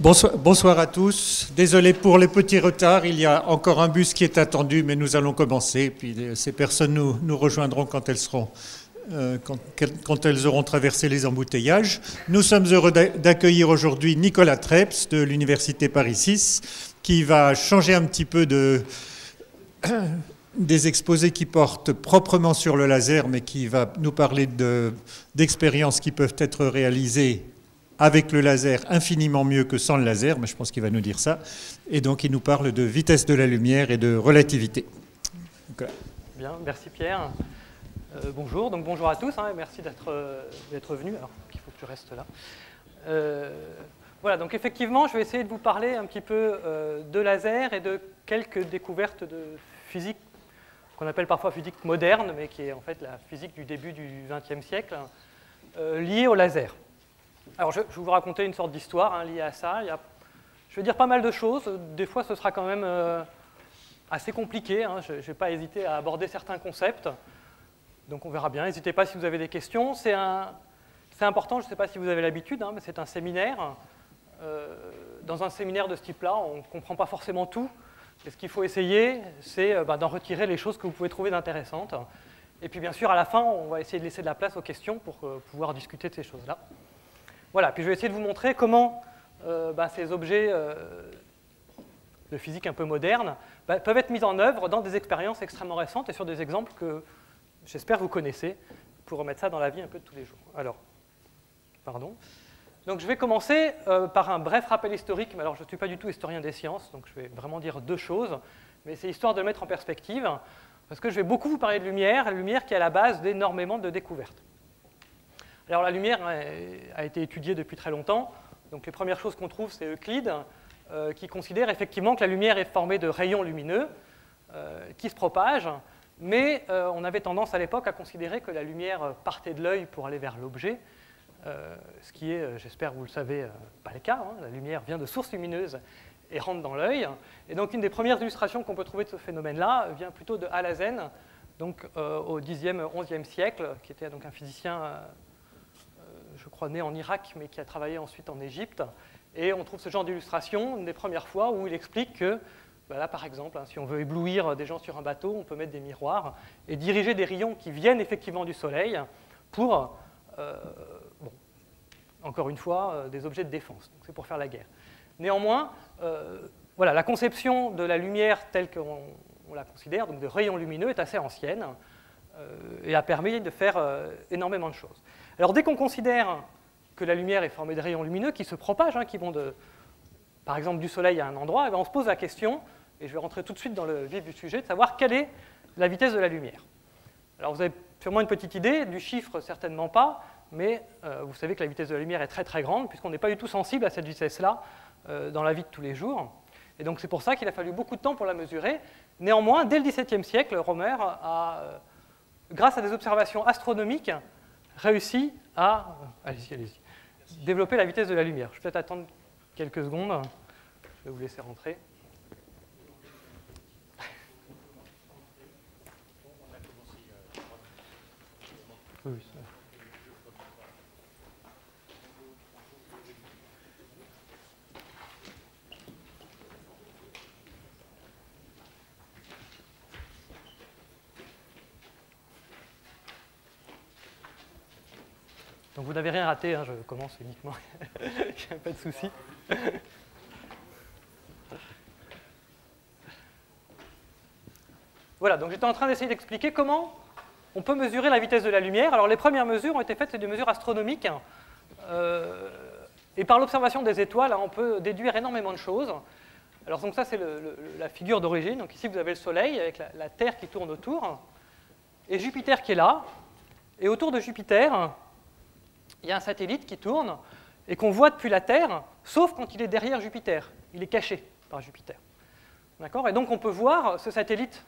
Bonsoir à tous. Désolé pour les petits retards. Il y a encore un bus qui est attendu, mais nous allons commencer. Puis ces personnes nous rejoindront quand elles auront traversé les embouteillages. Nous sommes heureux d'accueillir aujourd'hui Nicolas Treps de l'Université Paris 6, qui va changer un petit peu des exposés qui portent proprement sur le laser, mais qui va nous parler d'expériences qui peuvent être réalisées avec le laser infiniment mieux que sans le laser, mais je pense qu'il va nous dire ça. Et donc il nous parle de vitesse de la lumière et de relativité. Voilà. Bien, merci Pierre. Bonjour, donc bonjour à tous, et merci d'être venus. Alors, il faut que tu restes là. Voilà, donc effectivement, je vais essayer de vous parler un petit peu de laser et de quelques découvertes de physique qu'on appelle parfois physique moderne, mais qui est en fait la physique du début du XXe siècle, liée au laser. Alors, je vais vous raconter une sorte d'histoire liée à ça. Je vais dire pas mal de choses. Des fois, ce sera quand même assez compliqué. Je ne vais pas hésiter à aborder certains concepts. Donc, on verra bien. N'hésitez pas si vous avez des questions. C'est important, je ne sais pas si vous avez l'habitude, mais c'est un séminaire. Dans un séminaire de ce type-là, on ne comprend pas forcément tout. Et ce qu'il faut essayer, c'est d'en retirer les choses que vous pouvez trouver d'intéressantes. Et puis, bien sûr, à la fin, on va essayer de laisser de la place aux questions pour pouvoir discuter de ces choses-là. Voilà, puis je vais essayer de vous montrer comment ces objets de physique un peu moderne peuvent être mis en œuvre dans des expériences extrêmement récentes et sur des exemples que j'espère vous connaissez pour remettre ça dans la vie un peu de tous les jours. Alors, pardon. Donc je vais commencer par un bref rappel historique, mais alors je ne suis pas du tout historien des sciences, donc je vais vraiment dire deux choses, mais c'est histoire de le mettre en perspective, parce que je vais beaucoup vous parler de lumière, la lumière qui est à la base d'énormément de découvertes. Alors la lumière a été étudiée depuis très longtemps. Donc les premières choses qu'on trouve, c'est Euclide, qui considère effectivement que la lumière est formée de rayons lumineux qui se propagent, mais on avait tendance à l'époque à considérer que la lumière partait de l'œil pour aller vers l'objet, ce qui est, j'espère vous le savez, pas le cas. La lumière vient de sources lumineuses et rentre dans l'œil. Et donc une des premières illustrations qu'on peut trouver de ce phénomène-là vient plutôt de Alhazen, donc au Xe, XIe siècle, qui était donc un physicien je crois né en Irak, mais qui a travaillé ensuite en Égypte. Et on trouve ce genre d'illustration une des premières fois où il explique que, là par exemple, si on veut éblouir des gens sur un bateau, on peut mettre des miroirs et diriger des rayons qui viennent effectivement du soleil pour, encore une fois, des objets de défense. Donc c'est pour faire la guerre. Néanmoins, voilà, la conception de la lumière telle qu'on la considère, donc de rayons lumineux, est assez ancienne et a permis de faire énormément de choses. Alors dès qu'on considère que la lumière est formée de rayons lumineux qui se propagent, qui vont par exemple du soleil à un endroit, on se pose la question, et je vais rentrer tout de suite dans le vif du sujet, de savoir quelle est la vitesse de la lumière. Alors vous avez sûrement une petite idée, du chiffre certainement pas, mais vous savez que la vitesse de la lumière est très très grande, puisqu'on n'est pas du tout sensible à cette vitesse-là dans la vie de tous les jours. Et donc c'est pour ça qu'il a fallu beaucoup de temps pour la mesurer. Néanmoins, dès le XVIIe siècle, Romer a, grâce à des observations astronomiques, réussi à développer la vitesse de la lumière. Je vais peut-être attendre quelques secondes. Je vais vous laisser rentrer. Oui. Donc vous n'avez rien raté, je commence uniquement, il n'y a pas de souci. Voilà, donc j'étais en train d'essayer d'expliquer comment on peut mesurer la vitesse de la lumière. Alors les premières mesures ont été faites, c'est des mesures astronomiques, et par l'observation des étoiles, on peut déduire énormément de choses. Alors donc ça c'est la figure d'origine, donc ici vous avez le Soleil avec la Terre qui tourne autour, et Jupiter qui est là, et autour de Jupiter, il y a un satellite qui tourne et qu'on voit depuis la Terre, sauf quand il est derrière Jupiter. Il est caché par Jupiter. D'accord ? Et donc on peut voir ce satellite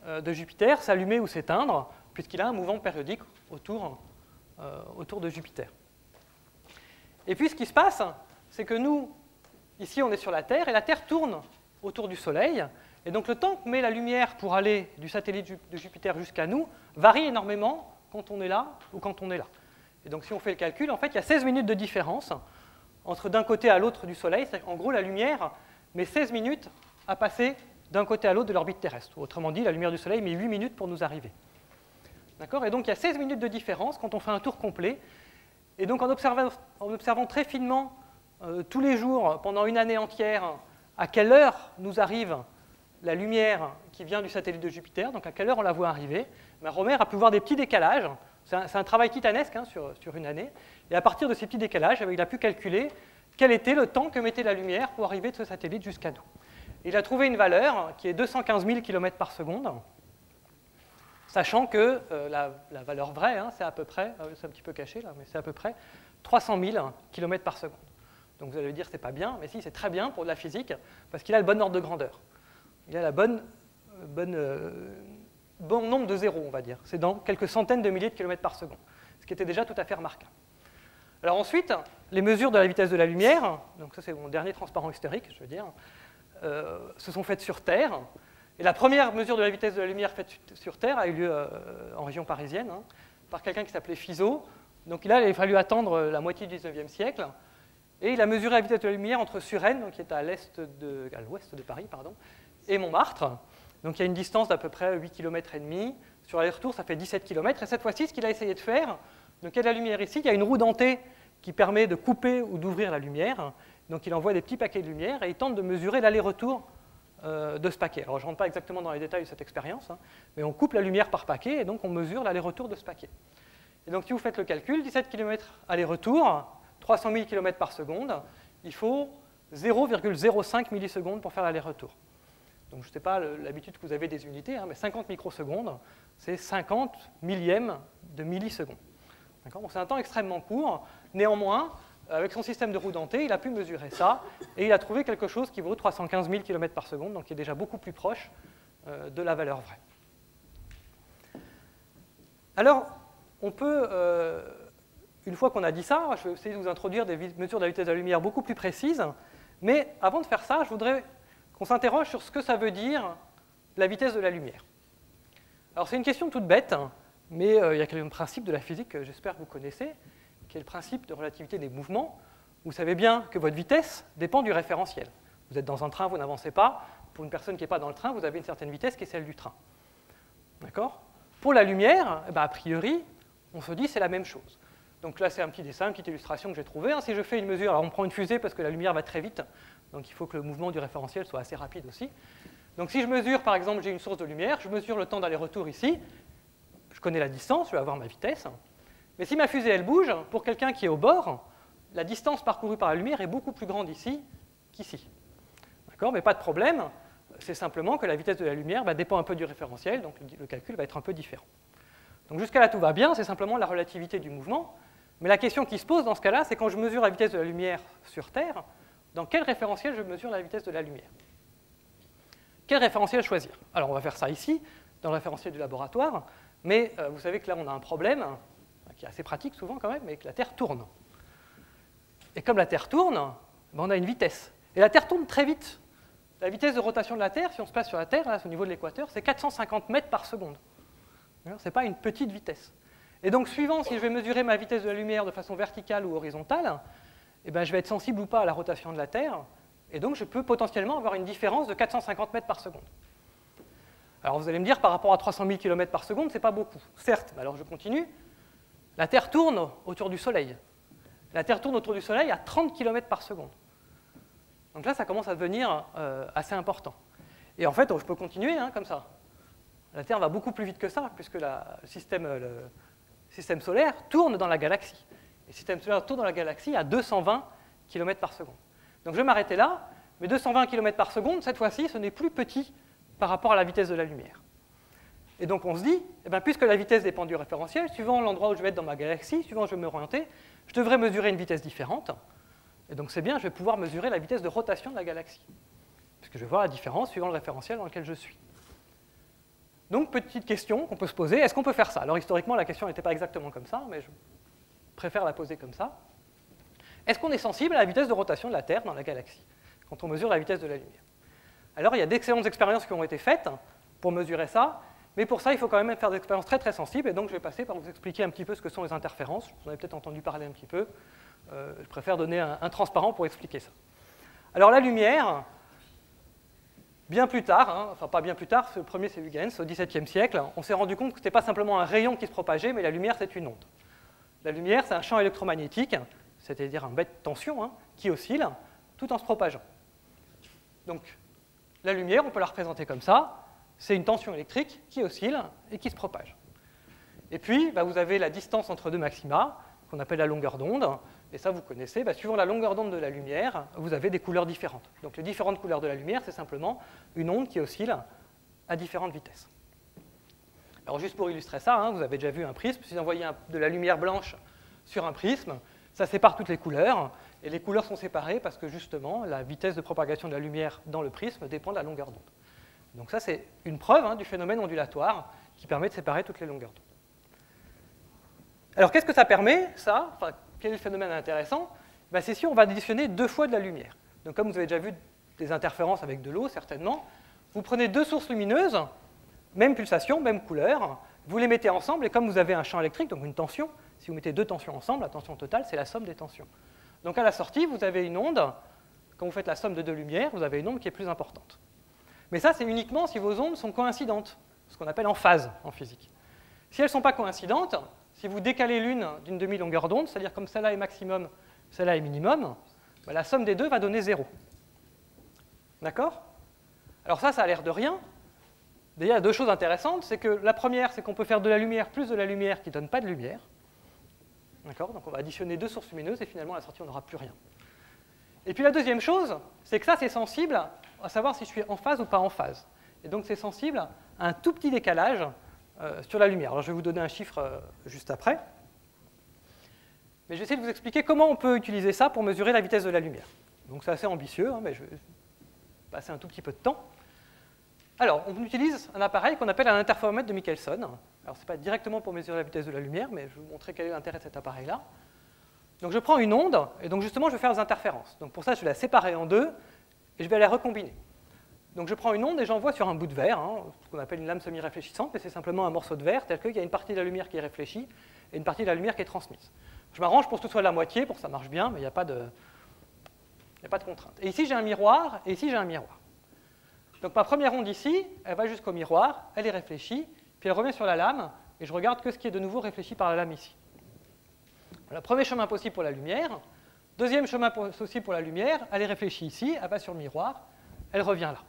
de Jupiter s'allumer ou s'éteindre, puisqu'il a un mouvement périodique autour de Jupiter. Et puis ce qui se passe, c'est que nous, ici on est sur la Terre, et la Terre tourne autour du Soleil, et donc le temps que met la lumière pour aller du satellite de Jupiter jusqu'à nous varie énormément quand on est là ou quand on est là. Et donc si on fait le calcul, en fait, il y a 16 minutes de différence entre d'un côté à l'autre du Soleil. En gros, la lumière met 16 minutes à passer d'un côté à l'autre de l'orbite terrestre. Autrement dit, la lumière du Soleil met 8 minutes pour nous arriver. D'accord ? Et donc, il y a 16 minutes de différence quand on fait un tour complet. Et donc, en observant très finement, tous les jours, pendant une année entière, à quelle heure nous arrive la lumière qui vient du satellite de Jupiter, donc à quelle heure on la voit arriver, Romer a pu voir des petits décalages. C'est un travail titanesque sur une année. Et à partir de ces petits décalages, il a pu calculer quel était le temps que mettait la lumière pour arriver de ce satellite jusqu'à nous. Il a trouvé une valeur qui est 215 000 km par seconde, sachant que la valeur vraie, c'est à peu près, c'est un petit peu caché là, mais c'est à peu près 300 000 km par seconde. Donc vous allez me dire, c'est pas bien, mais si, c'est très bien pour de la physique, parce qu'il a le bon ordre de grandeur. Il a la bon nombre de zéros, on va dire. C'est dans quelques centaines de milliers de kilomètres par seconde, ce qui était déjà tout à fait remarquable. Alors ensuite, les mesures de la vitesse de la lumière, donc ça c'est mon dernier transparent historique, je veux dire, se sont faites sur Terre. Et la première mesure de la vitesse de la lumière faite sur Terre a eu lieu en région parisienne, par quelqu'un qui s'appelait Fizeau. Donc là, il a fallu attendre la moitié du XIXe siècle. Et il a mesuré la vitesse de la lumière entre Suresnes, donc qui est à l'ouest de Paris, et Montmartre. Donc il y a une distance d'à peu près 8 km et demi. Sur l'aller-retour, ça fait 17 km. Et cette fois-ci, ce qu'il a essayé de faire, donc il y a de la lumière ici, il y a une roue dentée qui permet de couper ou d'ouvrir la lumière. Donc il envoie des petits paquets de lumière et il tente de mesurer l'aller-retour de ce paquet. Alors je ne rentre pas exactement dans les détails de cette expérience, mais on coupe la lumière par paquet et donc on mesure l'aller-retour de ce paquet. Et donc si vous faites le calcul, 17 km aller-retour, 300 000 km par seconde, il faut 0,05 millisecondes pour faire l'aller-retour. Donc je ne sais pas l'habitude que vous avez des unités, mais 50 microsecondes, c'est 50 millièmes de millisecondes. Donc c'est un temps extrêmement court. Néanmoins, avec son système de roue dentée, il a pu mesurer ça, et il a trouvé quelque chose qui vaut 315 000 km par seconde, donc qui est déjà beaucoup plus proche de la valeur vraie. Alors, on peut, une fois qu'on a dit ça, je vais essayer de vous introduire des mesures de la vitesse de la lumière beaucoup plus précises, mais avant de faire ça, je voudrais qu'on s'interroge sur ce que ça veut dire la vitesse de la lumière. Alors c'est une question toute bête, mais il y a un principe de la physique que j'espère que vous connaissez, qui est le principe de relativité des mouvements. Vous savez bien que votre vitesse dépend du référentiel. Vous êtes dans un train, vous n'avancez pas. Pour une personne qui n'est pas dans le train, vous avez une certaine vitesse qui est celle du train. D'accord ? Pour la lumière, a priori, on se dit c'est la même chose. Donc là, c'est un petit dessin, une petite illustration que j'ai trouvée. Si je fais une mesure, alors on prend une fusée parce que la lumière va très vite, donc il faut que le mouvement du référentiel soit assez rapide aussi. Donc si je mesure, par exemple, j'ai une source de lumière, je mesure le temps d'aller-retour ici, je connais la distance, je vais avoir ma vitesse. Mais si ma fusée, elle bouge, pour quelqu'un qui est au bord, la distance parcourue par la lumière est beaucoup plus grande ici qu'ici. D'accord ? Mais pas de problème, c'est simplement que la vitesse de la lumière dépend un peu du référentiel, donc le calcul va être un peu différent. Donc jusqu'à là, tout va bien, c'est simplement la relativité du mouvement. Mais la question qui se pose dans ce cas-là, c'est quand je mesure la vitesse de la lumière sur Terre, dans quel référentiel je mesure la vitesse de la lumière ? Quel référentiel choisir ? Alors on va faire ça ici, dans le référentiel du laboratoire, mais vous savez que là on a un problème, qui est assez pratique souvent quand même, mais que la Terre tourne. Et comme la Terre tourne, on a une vitesse. Et la Terre tourne très vite. La vitesse de rotation de la Terre, si on se place sur la Terre, là, au niveau de l'équateur, c'est 450 mètres par seconde. Ce n'est pas une petite vitesse. Et donc, suivant si je vais mesurer ma vitesse de la lumière de façon verticale ou horizontale, je vais être sensible ou pas à la rotation de la Terre, et donc je peux potentiellement avoir une différence de 450 mètres par seconde. Alors vous allez me dire, par rapport à 300 000 km par seconde, c'est pas beaucoup. Certes, mais alors je continue. La Terre tourne autour du Soleil. La Terre tourne autour du Soleil à 30 km par seconde. Donc là, ça commence à devenir assez important. Et en fait, je peux continuer comme ça. La Terre va beaucoup plus vite que ça, puisque le système solaire tourne dans la galaxie. Et le système solaire tourne dans la galaxie à 220 km par seconde. Donc je vais m'arrêter là, mais 220 km par seconde, cette fois-ci, ce n'est plus petit par rapport à la vitesse de la lumière. Et donc on se dit, puisque la vitesse dépend du référentiel, suivant l'endroit où je vais être dans ma galaxie, suivant où je vais m'orienter, je devrais mesurer une vitesse différente. Et donc c'est bien, je vais pouvoir mesurer la vitesse de rotation de la galaxie, puisque je vais voir la différence suivant le référentiel dans lequel je suis. Donc petite question qu'on peut se poser, est-ce qu'on peut faire ça ? Alors historiquement, la question n'était pas exactement comme ça, mais je préfère la poser comme ça. Est-ce qu'on est sensible à la vitesse de rotation de la Terre dans la galaxie, quand on mesure la vitesse de la lumière ? Alors il y a d'excellentes expériences qui ont été faites pour mesurer ça, mais pour ça, il faut quand même faire des expériences très très sensibles, et donc je vais passer par vous expliquer un petit peu ce que sont les interférences. Vous en avez peut-être entendu parler un petit peu. Je préfère donner un transparent pour expliquer ça. Alors la lumière, bien plus tard, hein, enfin pas bien plus tard, le premier c'est Huygens, au XVIIe siècle, on s'est rendu compte que ce n'était pas simplement un rayon qui se propageait, mais la lumière c'est une onde. La lumière c'est un champ électromagnétique, c'est-à-dire un bête de tension, hein, qui oscille tout en se propageant. Donc la lumière, on peut la représenter comme ça, c'est une tension électrique qui oscille et qui se propage. Et puis, vous avez la distance entre deux maxima, qu'on appelle la longueur d'onde, et ça vous connaissez, suivant la longueur d'onde de la lumière, vous avez des couleurs différentes. Donc les différentes couleurs de la lumière, c'est simplement une onde qui oscille à différentes vitesses. Alors juste pour illustrer ça, hein, vous avez déjà vu un prisme, si vous envoyez de la lumière blanche sur un prisme, ça sépare toutes les couleurs, et les couleurs sont séparées parce que justement, la vitesse de propagation de la lumière dans le prisme dépend de la longueur d'onde. Donc ça, c'est une preuve hein, du phénomène ondulatoire qui permet de séparer toutes les longueurs d'onde. Alors qu'est-ce que ça permet, ça? Enfin, quel est le phénomène intéressant? C'est si on va additionner 2 fois de la lumière. Donc comme vous avez déjà vu des interférences avec de l'eau, certainement, vous prenez 2 sources lumineuses, même pulsation, même couleur, vous les mettez ensemble, et comme vous avez un champ électrique, donc une tension, si vous mettez 2 tensions ensemble, la tension totale, c'est la somme des tensions. Donc à la sortie, vous avez une onde, quand vous faites la somme de 2 lumières, vous avez une onde qui est plus importante. Mais ça, c'est uniquement si vos ondes sont coïncidentes, ce qu'on appelle en phase en physique. Si elles ne sont pas coïncidentes, si vous décalez l'une d'une demi-longueur d'onde, c'est-à-dire comme celle-là est maximum, celle-là est minimum, la somme des deux va donner 0. D'accord? Alors ça a l'air de rien. D'ailleurs, il y a 2 choses intéressantes. C'est que la première, c'est qu'on peut faire de la lumière plus de la lumière qui ne donne pas de lumière. D'accord? Donc on va additionner 2 sources lumineuses et finalement, à la sortie, on n'aura plus rien. Et puis la deuxième chose, c'est que ça, c'est sensible à savoir si je suis en phase ou pas en phase. Et donc c'est sensible à un tout petit décalage sur la lumière. Alors je vais vous donner un chiffre juste après. Mais je vais essayer de vous expliquer comment on peut utiliser ça pour mesurer la vitesse de la lumière. Donc c'est assez ambitieux, hein, mais je vais passer un tout petit peu de temps. Alors, on utilise un appareil qu'on appelle un interféromètre de Michelson. Alors ce n'est pas directement pour mesurer la vitesse de la lumière, mais je vais vous montrer quel est l'intérêt de cet appareil-là. Donc je prends une onde, et donc justement je vais faire des interférences. Donc pour ça, je vais la séparer en 2, et je vais la recombiner. Donc je prends une onde et j'envoie sur un bout de verre, hein, ce qu'on appelle une lame semi-réfléchissante, mais c'est simplement un morceau de verre, tel qu'il y a une partie de la lumière qui est réfléchie et une partie de la lumière qui est transmise. Je m'arrange pour que ce soit la moitié, pour que ça marche bien, mais il n'y a pas de contrainte. Et ici j'ai un miroir, et ici j'ai un miroir. Donc ma première onde ici, elle va jusqu'au miroir, elle est réfléchie, puis elle revient sur la lame, et je regarde que ce qui est de nouveau réfléchi par la lame ici. Le premier chemin possible pour la lumière. Deuxième chemin possible pour la lumière, elle est réfléchie ici, elle va sur le miroir, elle revient là.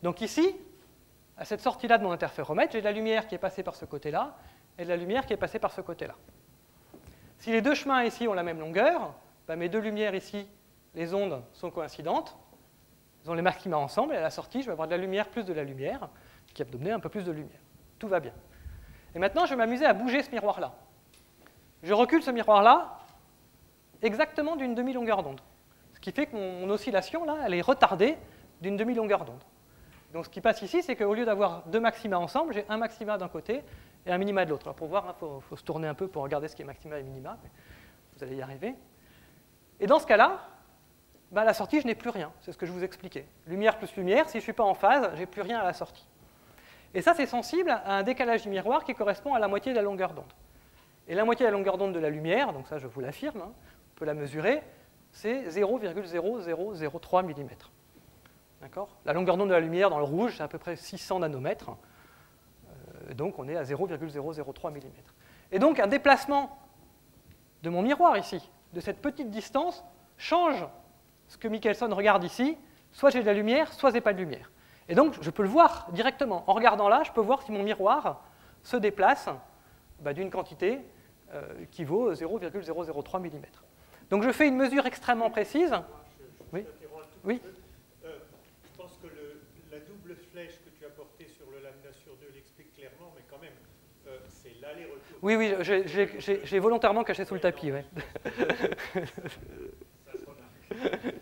Donc ici, à cette sortie-là de mon interféromètre, j'ai de la lumière qui est passée par ce côté-là et de la lumière qui est passée par ce côté-là. Si les 2 chemins ici ont la même longueur, mes 2 lumières ici, les ondes sont coïncidentes, elles ont les maxima ensemble, et à la sortie, je vais avoir de la lumière plus de la lumière, qui va donner un peu plus de lumière. Tout va bien. Et maintenant, je vais m'amuser à bouger ce miroir-là. Je recule ce miroir-là exactement d'une demi-longueur d'onde. Ce qui fait que mon oscillation, là, elle est retardée d'une demi-longueur d'onde. Donc ce qui passe ici, c'est qu'au lieu d'avoir 2 maxima ensemble, j'ai un maxima d'un côté et un minima de l'autre. Alors pour voir, il faut se tourner un peu pour regarder ce qui est maxima et minima, mais vous allez y arriver. Et dans ce cas-là, à la sortie, je n'ai plus rien. C'est ce que je vous expliquais. Lumière plus lumière, si je ne suis pas en phase, je n'ai plus rien à la sortie. Et ça, c'est sensible à un décalage du miroir qui correspond à la moitié de la longueur d'onde. Et la moitié de la longueur d'onde de la lumière, donc ça je vous l'affirme, hein, on peut la mesurer, c'est 0,0003 mm. D'accord ? La longueur d'onde de la lumière dans le rouge, c'est à peu près 600 nanomètres. Donc on est à 0,003 mm. Et donc un déplacement de mon miroir ici, de cette petite distance, change ce que Michelson regarde ici. Soit j'ai de la lumière, soit j'ai pas de lumière. Et donc je peux le voir directement. En regardant là, je peux voir si mon miroir se déplace d'une quantité qui vaut 0,003 mm. Donc je fais une mesure extrêmement précise. Oui. Oui. Je pense que la double flèche que tu as portée sur le lambda sur 2 l'explique clairement, mais quand même, c'est l'aller-retour. Oui, j'ai volontairement caché sous le tapis. Ouais.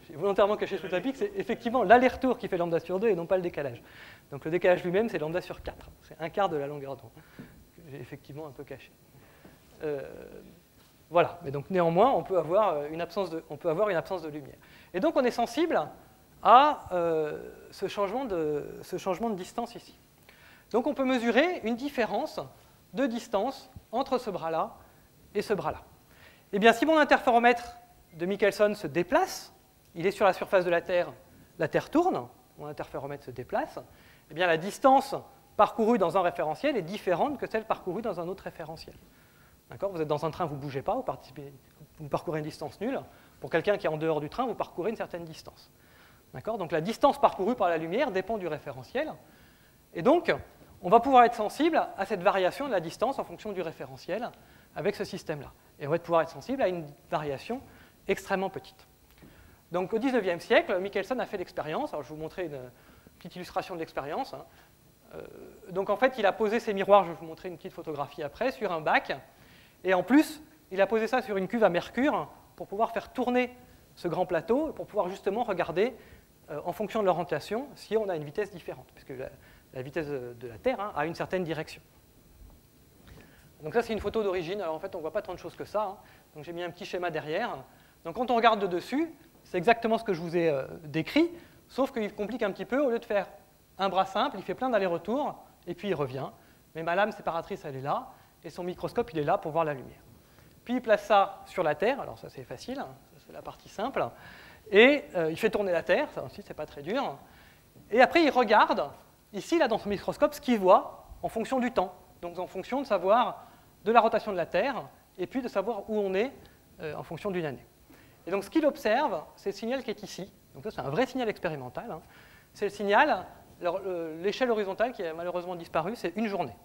J'ai volontairement caché sous le tapis que c'est effectivement l'aller-retour qui fait lambda sur 2 et non pas le décalage. Donc le décalage lui-même, c'est lambda sur 4. C'est un quart de la longueur d'onde que j'ai effectivement un peu caché. Voilà, mais donc néanmoins, on peut avoir une absence de lumière. Et donc on est sensible à ce changement de distance ici. Donc on peut mesurer une différence de distance entre ce bras-là et ce bras-là. Eh bien, si mon interféromètre de Michelson se déplace, il est sur la surface de la Terre tourne, mon interféromètre se déplace, eh bien la distance parcourue dans un référentiel est différente que celle parcourue dans un autre référentiel. Vous êtes dans un train, vous ne bougez pas, vous parcourez une distance nulle. Pour quelqu'un qui est en dehors du train, vous parcourez une certaine distance. Donc la distance parcourue par la lumière dépend du référentiel. Et donc, on va pouvoir être sensible à cette variation de la distance en fonction du référentiel avec ce système-là. Et on va pouvoir être sensible à une variation extrêmement petite. Donc au XIXe siècle, Michelson a fait l'expérience. Alors je vais vous montrer une petite illustration de l'expérience. Donc en fait, il a posé ses miroirs, je vais vous montrer une petite photographie après, sur un bac. Et en plus, il a posé ça sur une cuve à mercure pour pouvoir faire tourner ce grand plateau, pour pouvoir justement regarder, en fonction de l'orientation, si on a une vitesse différente, puisque la vitesse de la Terre a une certaine direction. Donc ça, c'est une photo d'origine. Alors en fait, on ne voit pas tant de choses que ça. Donc j'ai mis un petit schéma derrière. Donc quand on regarde de dessus, c'est exactement ce que je vous ai décrit, sauf qu'il complique un petit peu. Au lieu de faire un bras simple, il fait plein d'allers-retours, et puis il revient. Mais ma lame séparatrice, elle est là, et son microscope, il est là pour voir la lumière. Puis il place ça sur la Terre, alors ça c'est facile, c'est la partie simple, et il fait tourner la Terre, ça aussi c'est pas très dur, et après il regarde, ici là dans son microscope, ce qu'il voit en fonction du temps, donc en fonction de savoir de la rotation de la Terre, et puis de savoir où on est en fonction d'une année. Et donc ce qu'il observe, c'est le signal qui est ici, donc ça c'est un vrai signal expérimental, c'est le signal, l'échelle horizontale qui a malheureusement disparu, c'est une journée,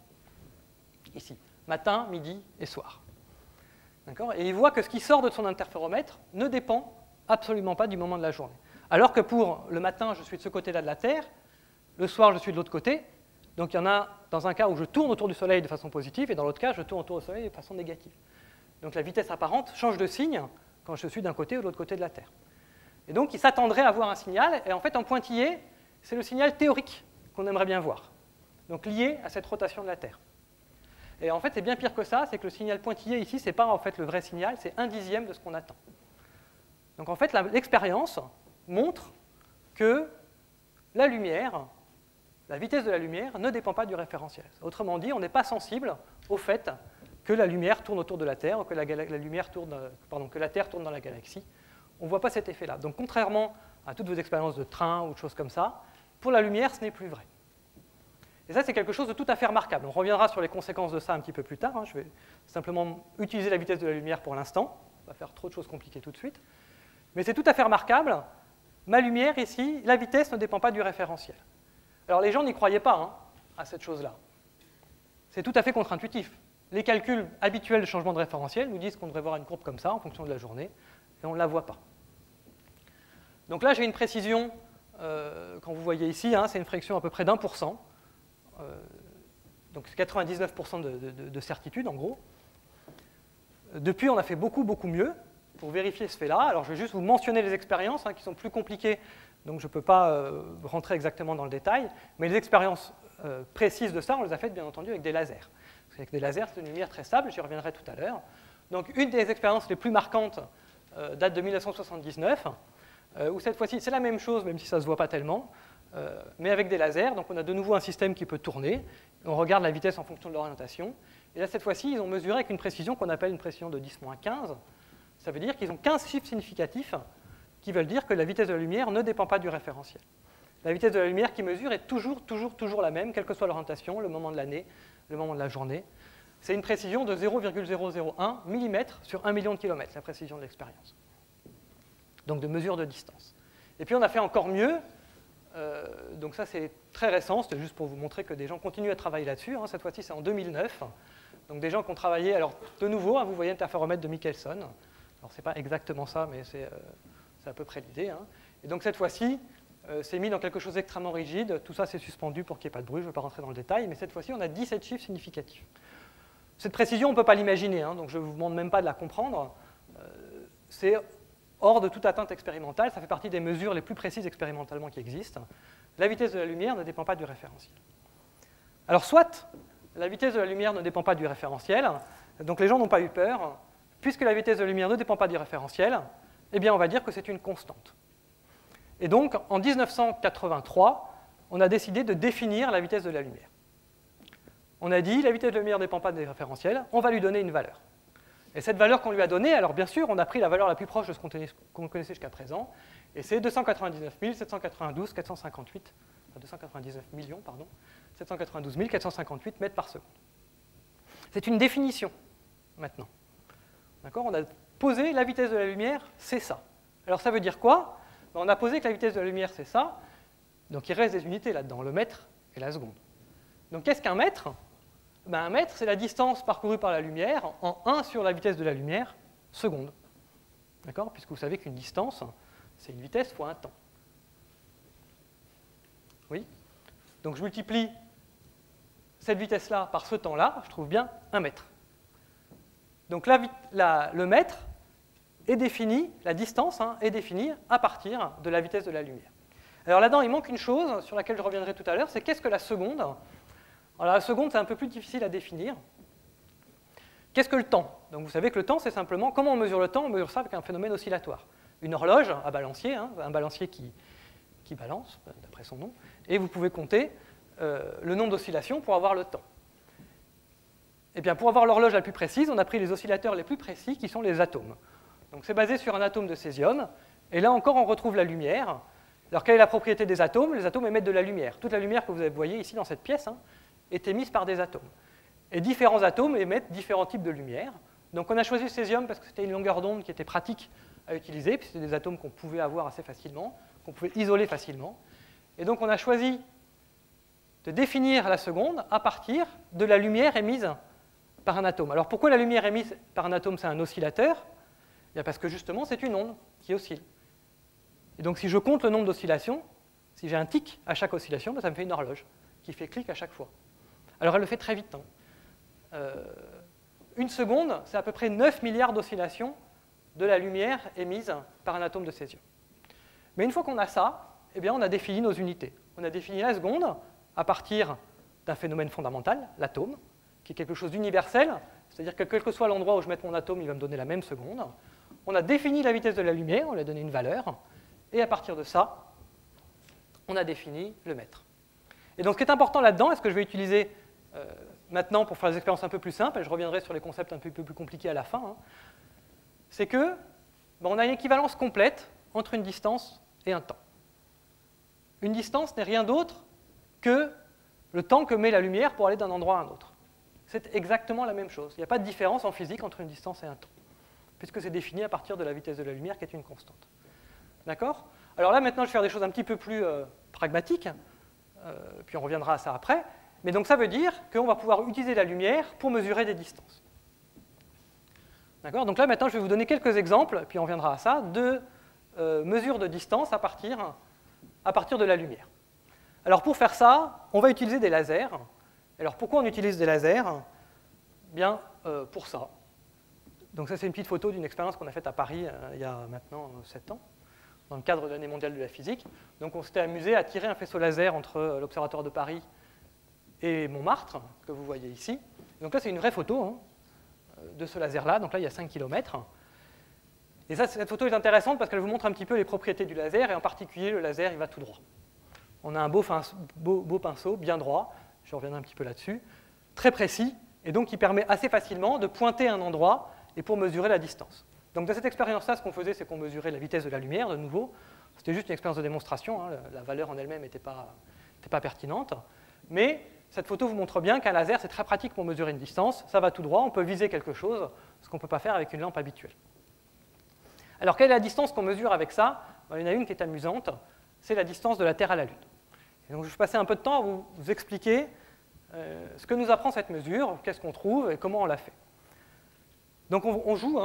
ici, matin, midi et soir. Et il voit que ce qui sort de son interféromètre ne dépend absolument pas du moment de la journée. Alors que pour le matin, je suis de ce côté-là de la Terre, le soir, je suis de l'autre côté. Donc il y en a dans un cas où je tourne autour du Soleil de façon positive, et dans l'autre cas, je tourne autour du Soleil de façon négative. Donc la vitesse apparente change de signe quand je suis d'un côté ou de l'autre côté de la Terre. Et donc il s'attendrait à voir un signal, et en fait en pointillé, c'est le signal théorique qu'on aimerait bien voir, donc lié à cette rotation de la Terre. Et en fait, c'est bien pire que ça, c'est que le signal pointillé ici, ce n'est pas en fait le vrai signal, c'est 1/10 de ce qu'on attend. Donc en fait, l'expérience montre que la lumière, la vitesse de la lumière, ne dépend pas du référentiel. Autrement dit, on n'est pas sensible au fait que la lumière tourne autour de la Terre, ou que que la Terre tourne dans la galaxie. On ne voit pas cet effet-là. Donc contrairement à toutes vos expériences de train ou de choses comme ça, pour la lumière, ce n'est plus vrai. Et ça, c'est quelque chose de tout à fait remarquable. On reviendra sur les conséquences de ça un petit peu plus tard. Je vais simplement utiliser la vitesse de la lumière pour l'instant. On va faire trop de choses compliquées tout de suite. Mais c'est tout à fait remarquable. Ma lumière, ici, la vitesse ne dépend pas du référentiel. Alors, les gens n'y croyaient pas à cette chose-là. C'est tout à fait contre-intuitif. Les calculs habituels de changement de référentiel nous disent qu'on devrait voir une courbe comme ça en fonction de la journée, et on ne la voit pas. Donc là, j'ai une précision, quand vous voyez ici, c'est une fraction à peu près d'1%. Donc c'est 99% de certitude en gros. Depuis, on a fait beaucoup mieux pour vérifier ce fait-là. Alors je vais juste vous mentionner les expériences qui sont plus compliquées, donc je ne peux pas rentrer exactement dans le détail, mais les expériences précises de ça, on les a faites bien entendu avec des lasers. Parce qu'avec des lasers, c'est une lumière très stable, j'y reviendrai tout à l'heure. Donc une des expériences les plus marquantes date de 1979, où cette fois-ci c'est la même chose, même si ça ne se voit pas tellement. Mais avec des lasers, donc on a de nouveau un système qui peut tourner, on regarde la vitesse en fonction de l'orientation, et là cette fois-ci ils ont mesuré avec une précision qu'on appelle une précision de 10-15, ça veut dire qu'ils ont 15 chiffres significatifs qui veulent dire que la vitesse de la lumière ne dépend pas du référentiel. La vitesse de la lumière qu'ils mesurent est toujours la même, quelle que soit l'orientation, le moment de l'année, le moment de la journée. C'est une précision de 0,001 mm sur 1 million de kilomètres, la précision de l'expérience. Donc de mesure de distance. Et puis on a fait encore mieux. Donc ça c'est très récent, c'était juste pour vous montrer que des gens continuent à travailler là-dessus. Cette fois-ci c'est en 2009. Donc des gens qui ont travaillé, alors de nouveau, vous voyez l'interféromètre de Michelson. Alors c'est pas exactement ça, mais c'est à peu près l'idée. Et donc cette fois-ci, c'est mis dans quelque chose d'extrêmement rigide. Tout ça c'est suspendu pour qu'il n'y ait pas de bruit, je ne vais pas rentrer dans le détail, mais cette fois-ci on a 17 chiffres significatifs. Cette précision on ne peut pas l'imaginer, donc je ne vous demande même pas de la comprendre. C'est hors de toute atteinte expérimentale, ça fait partie des mesures les plus précises expérimentalement qui existent. La vitesse de la lumière ne dépend pas du référentiel. Alors soit la vitesse de la lumière ne dépend pas du référentiel, donc les gens n'ont pas eu peur, puisque la vitesse de la lumière ne dépend pas du référentiel, eh bien on va dire que c'est une constante. Et donc en 1983, on a décidé de définir la vitesse de la lumière. On a dit la vitesse de la lumière ne dépend pas du référentiel, on va lui donner une valeur. Et cette valeur qu'on lui a donnée, alors bien sûr, on a pris la valeur la plus proche de ce qu'on connaissait jusqu'à présent, et c'est 299 792 458, enfin 299 millions, pardon, 792 458 mètres par seconde. C'est une définition, maintenant. D'accord ? On a posé la vitesse de la lumière, c'est ça. Alors ça veut dire quoi ? On a posé que la vitesse de la lumière, c'est ça, donc il reste des unités là-dedans, le mètre et la seconde. Donc qu'est-ce qu'un mètre ? Ben, un mètre, c'est la distance parcourue par la lumière en 1 sur la vitesse de la lumière, seconde. D'accord ? Puisque vous savez qu'une distance, c'est une vitesse fois un temps. Oui ? Donc je multiplie cette vitesse-là par ce temps-là, je trouve bien 1 mètre. Donc le mètre est défini, la distance est définie à partir de la vitesse de la lumière. Alors là-dedans, il manque une chose sur laquelle je reviendrai tout à l'heure, c'est qu'est-ce que la seconde ? Alors la seconde, c'est un peu plus difficile à définir. Qu'est-ce que le temps ? Donc vous savez que le temps, c'est simplement, comment on mesure le temps ? On mesure ça avec un phénomène oscillatoire. Une horloge à balancier, un balancier qui balance, d'après son nom, et vous pouvez compter le nombre d'oscillations pour avoir le temps. Et bien, pour avoir l'horloge la plus précise, on a pris les oscillateurs les plus précis, qui sont les atomes. Donc c'est basé sur un atome de césium, et là encore, on retrouve la lumière. Alors quelle est la propriété des atomes ? Les atomes émettent de la lumière. Toute la lumière que vous voyez ici dans cette pièce est émise par des atomes. Et différents atomes émettent différents types de lumière. Donc on a choisi le césium parce que c'était une longueur d'onde qui était pratique à utiliser, puis c'était des atomes qu'on pouvait avoir assez facilement, qu'on pouvait isoler facilement. Et donc on a choisi de définir la seconde à partir de la lumière émise par un atome. Alors pourquoi la lumière émise par un atome, c'est un oscillateur ? Bien parce que justement, c'est une onde qui oscille. Et donc si je compte le nombre d'oscillations, si j'ai un tic à chaque oscillation, ça me fait une horloge qui fait clic à chaque fois. Alors elle le fait très vite. Une seconde, c'est à peu près 9 milliards d'oscillations de la lumière émise par un atome de césium. Mais une fois qu'on a ça, eh bien, on a défini nos unités. On a défini la seconde à partir d'un phénomène fondamental, l'atome, qui est quelque chose d'universel, c'est-à-dire que quel que soit l'endroit où je mette mon atome, il va me donner la même seconde. On a défini la vitesse de la lumière, on lui a donné une valeur, et à partir de ça, on a défini le mètre. Et donc ce qui est important là-dedans, et ce que je vais utiliser maintenant pour faire des expériences un peu plus simples, et je reviendrai sur les concepts un peu plus compliqués à la fin, c'est que on a une équivalence complète entre une distance et un temps. Une distance n'est rien d'autre que le temps que met la lumière pour aller d'un endroit à un autre. C'est exactement la même chose. Il n'y a pas de différence en physique entre une distance et un temps, puisque c'est défini à partir de la vitesse de la lumière qui est une constante. D'accord ? Alors là, maintenant, je vais faire des choses un petit peu plus pragmatiques, puis on reviendra à ça après. Mais donc ça veut dire qu'on va pouvoir utiliser la lumière pour mesurer des distances. D'accord ? Donc là, maintenant, je vais vous donner quelques exemples, puis on reviendra à ça, de mesures de distance à partir de la lumière. Alors pour faire ça, on va utiliser des lasers. Alors pourquoi on utilise des lasers ? Bien, pour ça. Donc ça, c'est une petite photo d'une expérience qu'on a faite à Paris il y a maintenant 7 ans, dans le cadre de l'année mondiale de la physique. Donc on s'était amusé à tirer un faisceau laser entre l'Observatoire de Paris et Montmartre, que vous voyez ici. Donc là, c'est une vraie photo de ce laser-là. Donc là, il y a 5 km. Et ça, cette photo est intéressante parce qu'elle vous montre un petit peu les propriétés du laser, et en particulier, le laser, il va tout droit. On a un beau pinceau, bien droit, je reviendrai un petit peu là-dessus, très précis, et donc qui permet assez facilement de pointer un endroit et pour mesurer la distance. Donc dans cette expérience-là, ce qu'on faisait, c'est qu'on mesurait la vitesse de la lumière, de nouveau. C'était juste une expérience de démonstration, la valeur en elle-même n'était pas pertinente. Mais cette photo vous montre bien qu'un laser, c'est très pratique pour mesurer une distance, ça va tout droit, on peut viser quelque chose, ce qu'on ne peut pas faire avec une lampe habituelle. Alors quelle est la distance qu'on mesure avec ça ? Il y en a une qui est amusante, c'est la distance de la Terre à la Lune. Et donc je vais passer un peu de temps à vous expliquer ce que nous apprend cette mesure, qu'est-ce qu'on trouve et comment on la fait. Donc on joue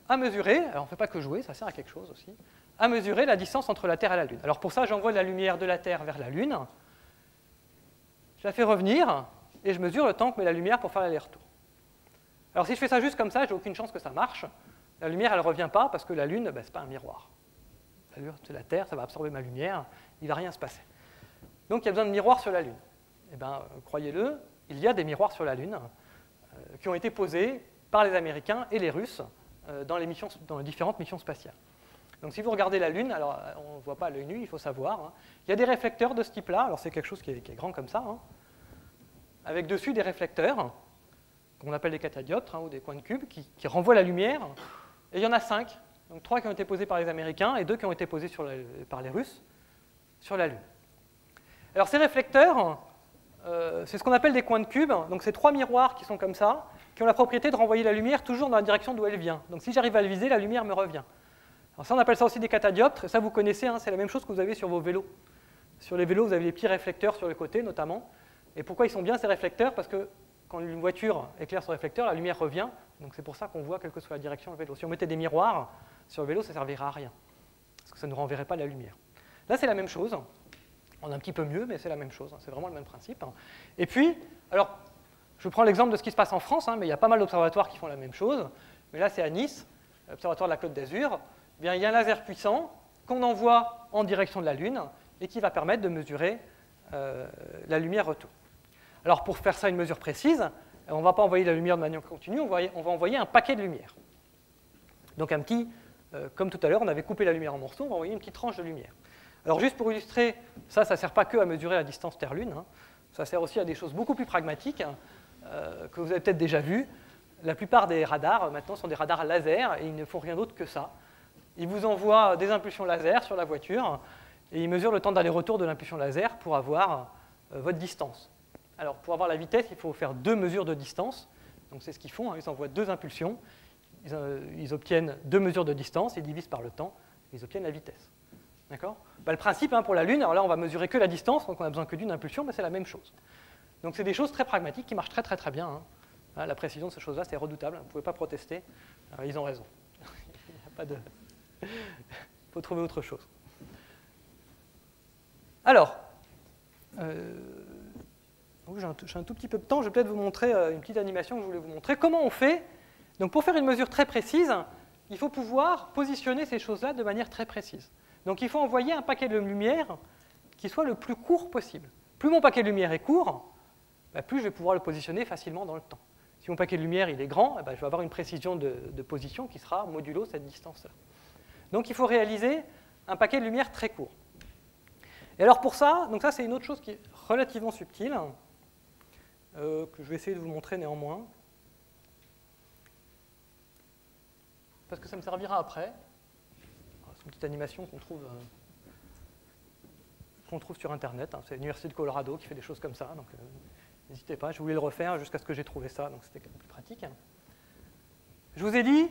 à mesurer, alors on ne fait pas que jouer, ça sert à quelque chose aussi, à mesurer la distance entre la Terre et la Lune. Alors pour ça, j'envoie la lumière de la Terre vers la Lune, je la fais revenir, et je mesure le temps que met la lumière pour faire l'aller-retour. Alors si je fais ça juste comme ça, j'ai aucune chance que ça marche. La lumière, elle ne revient pas, parce que la Lune, ce n'est pas un miroir. La Lune, c'est la Terre, ça va absorber ma lumière, il ne va rien se passer. Donc il y a besoin de miroirs sur la Lune. Eh bien, croyez-le, il y a des miroirs sur la Lune qui ont été posés par les Américains et les Russes dans les différentes missions spatiales. Donc si vous regardez la Lune, alors on ne voit pas à l'œil nu, il faut savoir, il y a des réflecteurs de ce type-là, alors c'est quelque chose qui est grand comme ça, avec dessus des réflecteurs qu'on appelle des catadioptres, ou des coins de cube, qui renvoient la lumière. Et il y en a 5, donc 3 qui ont été posés par les Américains et 2 qui ont été posés par les Russes sur la Lune. Alors ces réflecteurs, c'est ce qu'on appelle des coins de cube, donc c'est 3 miroirs qui sont comme ça, qui ont la propriété de renvoyer la lumière toujours dans la direction d'où elle vient. Donc si j'arrive à le viser, la lumière me revient. Alors ça, on appelle ça aussi des catadioptres, et ça vous connaissez, c'est la même chose que vous avez sur vos vélos. Sur les vélos, vous avez des petits réflecteurs sur les côtés notamment. Et pourquoi ils sont bien ces réflecteurs? Parce que quand une voiture éclaire son réflecteur, la lumière revient, donc c'est pour ça qu'on voit quelle que soit la direction du vélo. Si on mettait des miroirs sur le vélo, ça ne servirait à rien, parce que ça ne renverrait pas la lumière. Là, c'est la même chose. On a un petit peu mieux, mais c'est la même chose. C'est vraiment le même principe. Et puis, alors, je prends l'exemple de ce qui se passe en France, mais il y a pas mal d'observatoires qui font la même chose. Mais là, c'est à Nice, l'observatoire de la Côte d'Azur. Eh bien, il y a un laser puissant qu'on envoie en direction de la Lune et qui va permettre de mesurer la lumière retour. Alors, pour faire ça une mesure précise, on ne va pas envoyer la lumière de manière continue, on va envoyer un paquet de lumière. Donc, un petit, comme tout à l'heure, on avait coupé la lumière en morceaux, on va envoyer une petite tranche de lumière. Alors, juste pour illustrer, ça ne sert pas que à mesurer la distance Terre-Lune, ça sert aussi à des choses beaucoup plus pragmatiques que vous avez peut-être déjà vues. La plupart des radars, maintenant, sont des radars laser et ils ne font rien d'autre que ça. Ils vous envoient des impulsions laser sur la voiture et ils mesurent le temps d'aller-retour de l'impulsion laser pour avoir votre distance. Alors, pour avoir la vitesse, il faut faire 2 mesures de distance. Donc, c'est ce qu'ils font, ils envoient 2 impulsions, ils obtiennent 2 mesures de distance, ils divisent par le temps, ils obtiennent la vitesse. D'accord ? Le principe pour la Lune, alors là, on va mesurer que la distance, donc on n'a besoin que d'une impulsion, mais c'est la même chose. Donc, c'est des choses très pragmatiques qui marchent très, très, très bien. La précision de ces choses-là, c'est redoutable, vous ne pouvez pas protester. Alors, ils ont raison. Il n'y a pas de... Il faut trouver autre chose. Alors, j'ai un tout petit peu de temps, je vais peut-être vous montrer une petite animation que je voulais vous montrer. Comment on fait? Donc, pour faire une mesure très précise, il faut pouvoir positionner ces choses-là de manière très précise. Donc, il faut envoyer un paquet de lumière qui soit le plus court possible. Plus mon paquet de lumière est court, plus je vais pouvoir le positionner facilement dans le temps. Si mon paquet de lumière il est grand, je vais avoir une précision de position qui sera modulo cette distance-là. Donc, il faut réaliser un paquet de lumière très court. Et alors pour ça, donc ça c'est une autre chose qui est relativement subtile, que je vais essayer de vous montrer néanmoins, parce que ça me servira après. C'est une petite animation qu'on trouve sur Internet. C'est l'Université de Colorado qui fait des choses comme ça, donc n'hésitez pas, je voulais le refaire jusqu'à ce que j'ai trouvé ça, donc c'était plus pratique. Je vous ai dit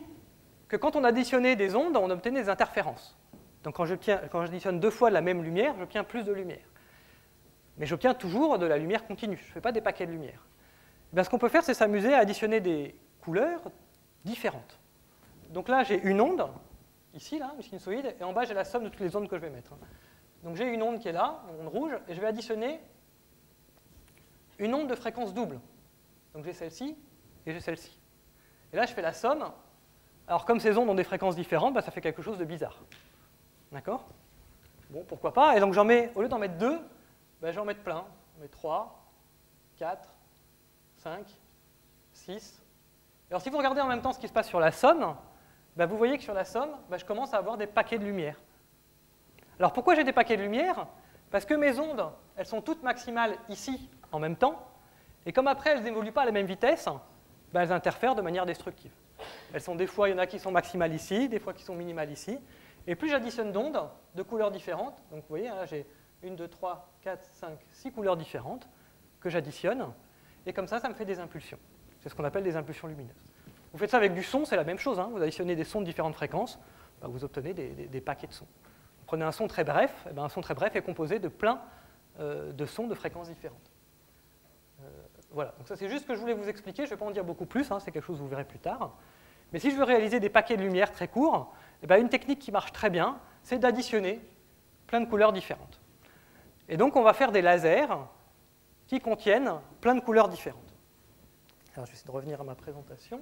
que quand on additionnait des ondes, on obtenait des interférences. Donc quand j'additionne 2 fois la même lumière, j'obtiens plus de lumière. Mais j'obtiens toujours de la lumière continue, je ne fais pas des paquets de lumière. Ce qu'on peut faire, c'est s'amuser à additionner des couleurs différentes. Donc là, j'ai une onde, ici, là, une sinusoïde, et en bas, j'ai la somme de toutes les ondes que je vais mettre. Donc j'ai une onde qui est là, une onde rouge, et je vais additionner une onde de fréquence double. Donc j'ai celle-ci et j'ai celle-ci. Et là, je fais la somme. Alors comme ces ondes ont des fréquences différentes, ça fait quelque chose de bizarre. D'accord? Bon, pourquoi pas. Et donc j'en mets, au lieu d'en mettre 2, je vais en mettre plein. J'en mets 3, 4, 5, 6. Alors si vous regardez en même temps ce qui se passe sur la somme, vous voyez que sur la somme, je commence à avoir des paquets de lumière. Alors pourquoi j'ai des paquets de lumière? Parce que mes ondes, elles sont toutes maximales ici en même temps, et comme après elles n'évoluent pas à la même vitesse, elles interfèrent de manière destructive. Elles sont des fois, il y en a qui sont maximales ici, des fois qui sont minimales ici, et plus j'additionne d'ondes de couleurs différentes, donc vous voyez, là j'ai 1, 2, 3, 4, 5, 6 couleurs différentes que j'additionne, et comme ça me fait des impulsions. C'est ce qu'on appelle des impulsions lumineuses. Vous faites ça avec du son, c'est la même chose, vous additionnez des sons de différentes fréquences, vous obtenez des paquets de sons. Vous prenez un son très bref, un son très bref est composé de plein de sons de fréquences différentes. Voilà, donc ça c'est juste ce que je voulais vous expliquer, je ne vais pas en dire beaucoup plus, c'est quelque chose que vous verrez plus tard. Mais si je veux réaliser des paquets de lumière très courts, une technique qui marche très bien, c'est d'additionner plein de couleurs différentes. Et donc on va faire des lasers qui contiennent plein de couleurs différentes. Alors je vais essayer de revenir à ma présentation,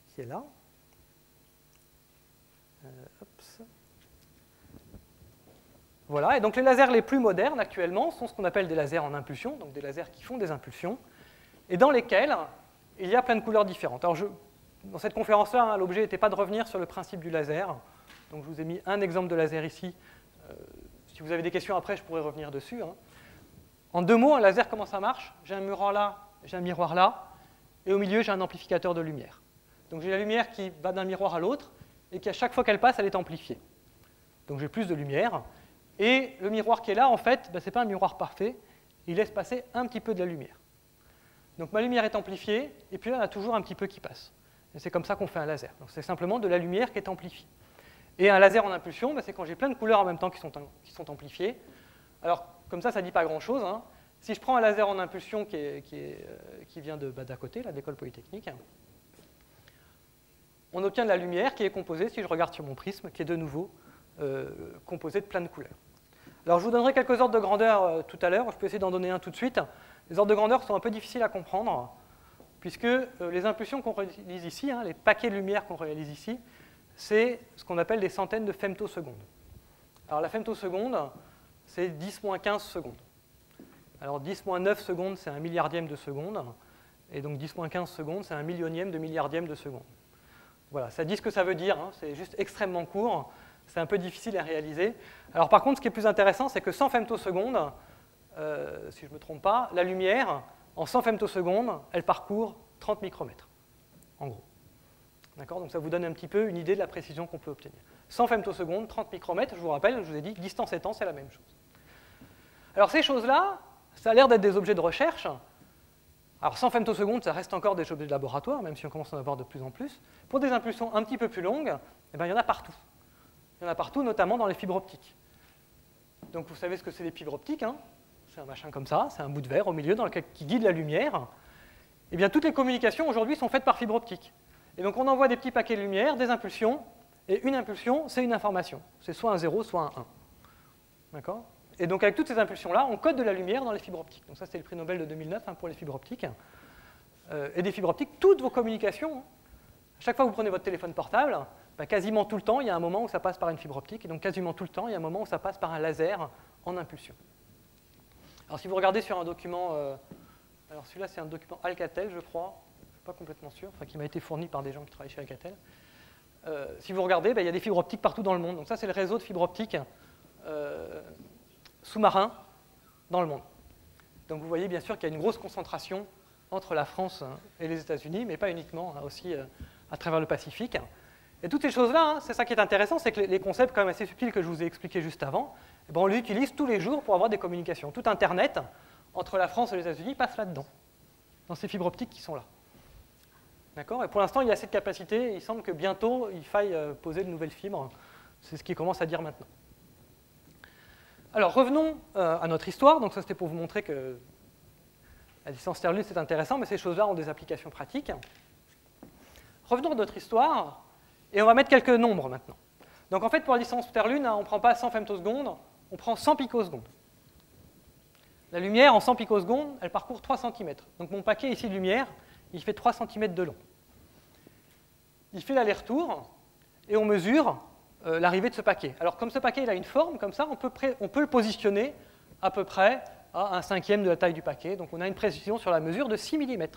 qui est là. Voilà, et donc les lasers les plus modernes actuellement sont ce qu'on appelle des lasers en impulsion, donc des lasers qui font des impulsions, et dans lesquels il y a plein de couleurs différentes. Alors dans cette conférence-là, l'objet n'était pas de revenir sur le principe du laser, donc je vous ai mis un exemple de laser ici. Si vous avez des questions après, je pourrais revenir dessus. En 2 mots, un laser, comment ça marche? J'ai un miroir là, j'ai un miroir là, et au milieu, j'ai un amplificateur de lumière. Donc j'ai la lumière qui va d'un miroir à l'autre, et qui, à chaque fois qu'elle passe, elle est amplifiée. Donc j'ai plus de lumière, et le miroir qui est là, en fait, ce n'est pas un miroir parfait, il laisse passer un petit peu de la lumière. Donc ma lumière est amplifiée, et puis là, on a toujours un petit peu qui passe. Et c'est comme ça qu'on fait un laser. Donc c'est simplement de la lumière qui est amplifiée. Et un laser en impulsion, c'est quand j'ai plein de couleurs en même temps qui sont amplifiées. Alors, comme ça ne dit pas grand-chose. Hein. Si je prends un laser en impulsion qui vient d'à côté, là, de l'École Polytechnique, on obtient de la lumière qui est composée, si je regarde sur mon prisme, qui est de nouveau composée de plein de couleurs. Alors, je vous donnerai quelques ordres de grandeur tout à l'heure. Je peux essayer d'en donner un tout de suite. Les ordres de grandeur sont un peu difficiles à comprendre, puisque les impulsions qu'on réalise ici, hein, les paquets de lumière qu'on réalise ici, c'est ce qu'on appelle des centaines de femtosecondes. Alors la femtoseconde, c'est 10-15 secondes. Alors 10-9 secondes, c'est un milliardième de seconde, et donc 10-15 secondes, c'est un millionième de milliardième de seconde. Voilà, ça dit ce que ça veut dire, hein, c'est juste extrêmement court, c'est un peu difficile à réaliser. Alors par contre, ce qui est plus intéressant, c'est que 100 femtosecondes, si je ne me trompe pas, la lumière, en 100 femtosecondes, elle parcourt 30 micromètres, en gros. D'accord ? Donc ça vous donne un petit peu une idée de la précision qu'on peut obtenir. 100 femtosecondes, 30 micromètres, je vous rappelle, je vous ai dit, distance et temps, c'est la même chose. Alors ces choses-là, ça a l'air d'être des objets de recherche. Alors 100 femtosecondes, ça reste encore des objets de laboratoire, même si on commence à en avoir de plus en plus. Pour des impulsions un petit peu plus longues, eh bien, il y en a partout. Il y en a partout, notamment dans les fibres optiques. Donc vous savez ce que c'est les fibres optiques, hein ? C'est un machin comme ça, c'est un bout de verre au milieu qui guide la lumière. Eh bien, toutes les communications aujourd'hui sont faites par fibre optique. Et donc on envoie des petits paquets de lumière, des impulsions, et une impulsion, c'est une information. C'est soit un 0, soit un 1. D'accord ? Et donc avec toutes ces impulsions-là, on code de la lumière dans les fibres optiques. Donc ça, c'était le prix Nobel de 2009 hein, pour les fibres optiques. Et des fibres optiques, toutes vos communications, à chaque fois que vous prenez votre téléphone portable, quasiment tout le temps, il y a un moment où ça passe par une fibre optique, et donc quasiment tout le temps, il y a un moment où ça passe par un laser en impulsion. Alors si vous regardez sur un document, alors celui-là c'est un document Alcatel, je crois, je ne suis pas complètement sûr, enfin qui m'a été fourni par des gens qui travaillent chez Alcatel. Si vous regardez, il y a des fibres optiques partout dans le monde. Donc ça c'est le réseau de fibres optiques sous-marins dans le monde. Donc vous voyez bien sûr qu'il y a une grosse concentration entre la France et les États-Unis, mais pas uniquement, aussi à travers le Pacifique. Et toutes ces choses-là, c'est ça qui est intéressant, c'est que les concepts quand même assez subtils que je vous ai expliqués juste avant, on les utilise tous les jours pour avoir des communications. Tout Internet, entre la France et les États-Unis, passe là-dedans, dans ces fibres optiques qui sont là. D'accord ? Et pour l'instant, il y a assez de capacité, et il semble que bientôt, il faille poser de nouvelles fibres. C'est ce qu'ils commencent à dire maintenant. Alors, revenons à notre histoire. Donc ça, c'était pour vous montrer que la distance Terre-Lune, c'est intéressant, mais ces choses-là ont des applications pratiques. Revenons à notre histoire, et on va mettre quelques nombres maintenant. Donc en fait, pour la distance Terre-Lune, on ne prend pas 100 femtosecondes, on prend 100 picosecondes. La lumière, en 100 picosecondes, elle parcourt 3 cm. Donc mon paquet ici de lumière, il fait 3 cm de long. Il fait l'aller-retour, et on mesure l'arrivée de ce paquet. Alors comme ce paquet il a une forme, comme ça, on peut le positionner à peu près à 1/5 de la taille du paquet. Donc on a une précision sur la mesure de 6 mm.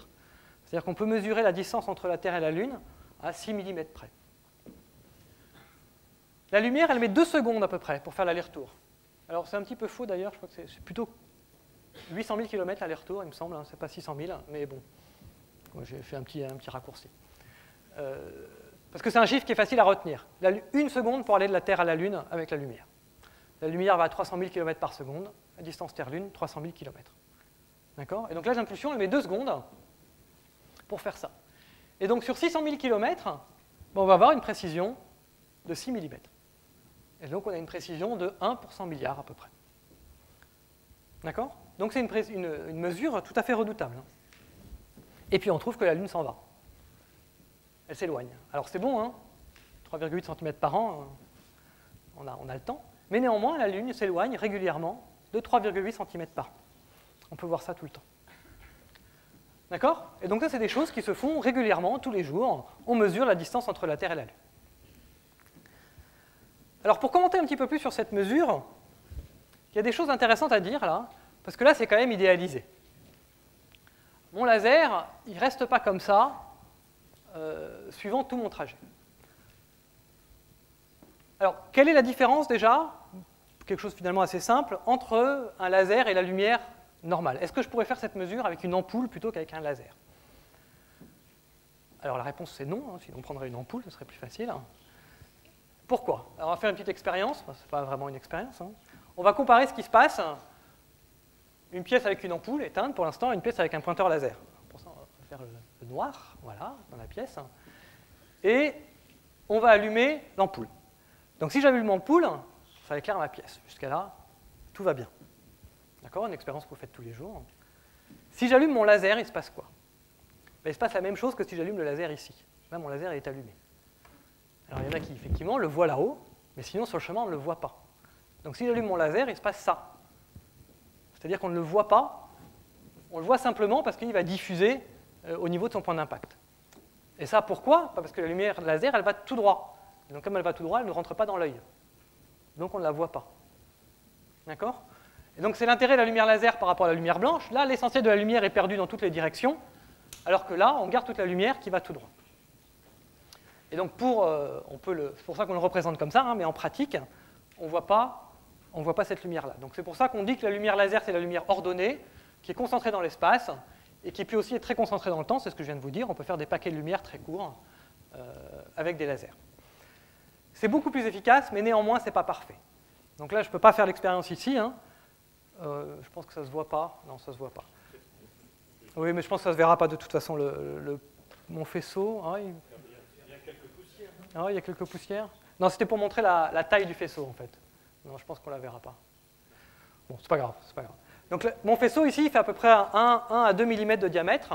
C'est-à-dire qu'on peut mesurer la distance entre la Terre et la Lune à 6 mm près. La lumière, elle met 2 secondes à peu près pour faire l'aller-retour. Alors c'est un petit peu faux d'ailleurs, je crois que c'est plutôt 800 000 km l'aller-retour, il me semble, hein, c'est pas 600 000, mais bon, j'ai fait un petit raccourci. Parce que c'est un chiffre qui est facile à retenir. 1 seconde pour aller de la Terre à la Lune avec la lumière. La lumière va à 300 000 km par seconde, la distance Terre-Lune, 300 000 km. D'accord ? Et donc là, l'impulsion, elle met 2 secondes pour faire ça. Et donc sur 600 000 km, on va avoir une précision de 6 mm. Et donc on a une précision de 1 pour 100 milliards à peu près. D'accord ? Donc c'est une mesure tout à fait redoutable. Et puis on trouve que la Lune s'en va. Elle s'éloigne. Alors c'est bon, hein, 3,8 cm par an, on a le temps. Mais néanmoins, la Lune s'éloigne régulièrement de 3,8 cm par an. On peut voir ça tout le temps. D'accord ? Et donc ça, c'est des choses qui se font régulièrement, tous les jours. On mesure la distance entre la Terre et la Lune. Alors pour commenter un petit peu plus sur cette mesure, il y a des choses intéressantes à dire là, parce que là, c'est quand même idéalisé. Mon laser, il ne reste pas comme ça, suivant tout mon trajet. Alors, quelle est la différence déjà, quelque chose finalement assez simple, entre un laser et la lumière normale ? Est-ce que je pourrais faire cette mesure avec une ampoule plutôt qu'avec un laser ? Alors la réponse c'est non, hein, sinon on prendrait une ampoule, ce serait plus facile. Pourquoi? Alors on va faire une petite expérience, ce n'est pas vraiment une expérience. Hein. On va comparer ce qui se passe, une pièce avec une ampoule éteinte pour l'instant, et une pièce avec un pointeur laser. Pour ça on va faire le noir, voilà, dans la pièce. Et on va allumer l'ampoule. Donc si j'allume l'ampoule, ça éclaire ma pièce. Jusqu'à là, tout va bien. D'accord? Une expérience que vous faites tous les jours. Si j'allume mon laser, il se passe quoi? Ben, il se passe la même chose que si j'allume le laser ici. Là, mon laser est allumé. Alors il y en a qui, effectivement, le voient là-haut, mais sinon, sur le chemin, on ne le voit pas. Donc si j'allume mon laser, il se passe ça. C'est-à-dire qu'on ne le voit pas, on le voit simplement parce qu'il va diffuser au niveau de son point d'impact. Et ça, pourquoi? Pas parce que la lumière laser, elle va tout droit. Et donc comme elle va tout droit, elle ne rentre pas dans l'œil. Donc on ne la voit pas. D'accord? Et donc c'est l'intérêt de la lumière laser par rapport à la lumière blanche. Là, l'essentiel de la lumière est perdu dans toutes les directions, alors que là, on garde toute la lumière qui va tout droit. Et donc c'est pour ça qu'on le représente comme ça, hein, mais en pratique, on ne voit pas cette lumière-là. Donc c'est pour ça qu'on dit que la lumière laser, c'est la lumière ordonnée, qui est concentrée dans l'espace, et qui peut aussi être très concentrée dans le temps, c'est ce que je viens de vous dire. On peut faire des paquets de lumière très courts avec des lasers. C'est beaucoup plus efficace, mais néanmoins, ce n'est pas parfait. Donc là, je ne peux pas faire l'expérience ici. Hein. Je pense que ça ne se voit pas. Non, ça ne se voit pas. Oui, mais je pense que ça ne se verra pas de toute façon. Mon faisceau. Ah, il y a quelques poussières. Ah, il y a quelques poussières. Non, c'était pour montrer la taille du faisceau, en fait. Non, je pense qu'on ne la verra pas. Bon, c'est pas grave, c'est pas grave. Donc mon faisceau ici, il fait à peu près 1 à 2 mm de diamètre.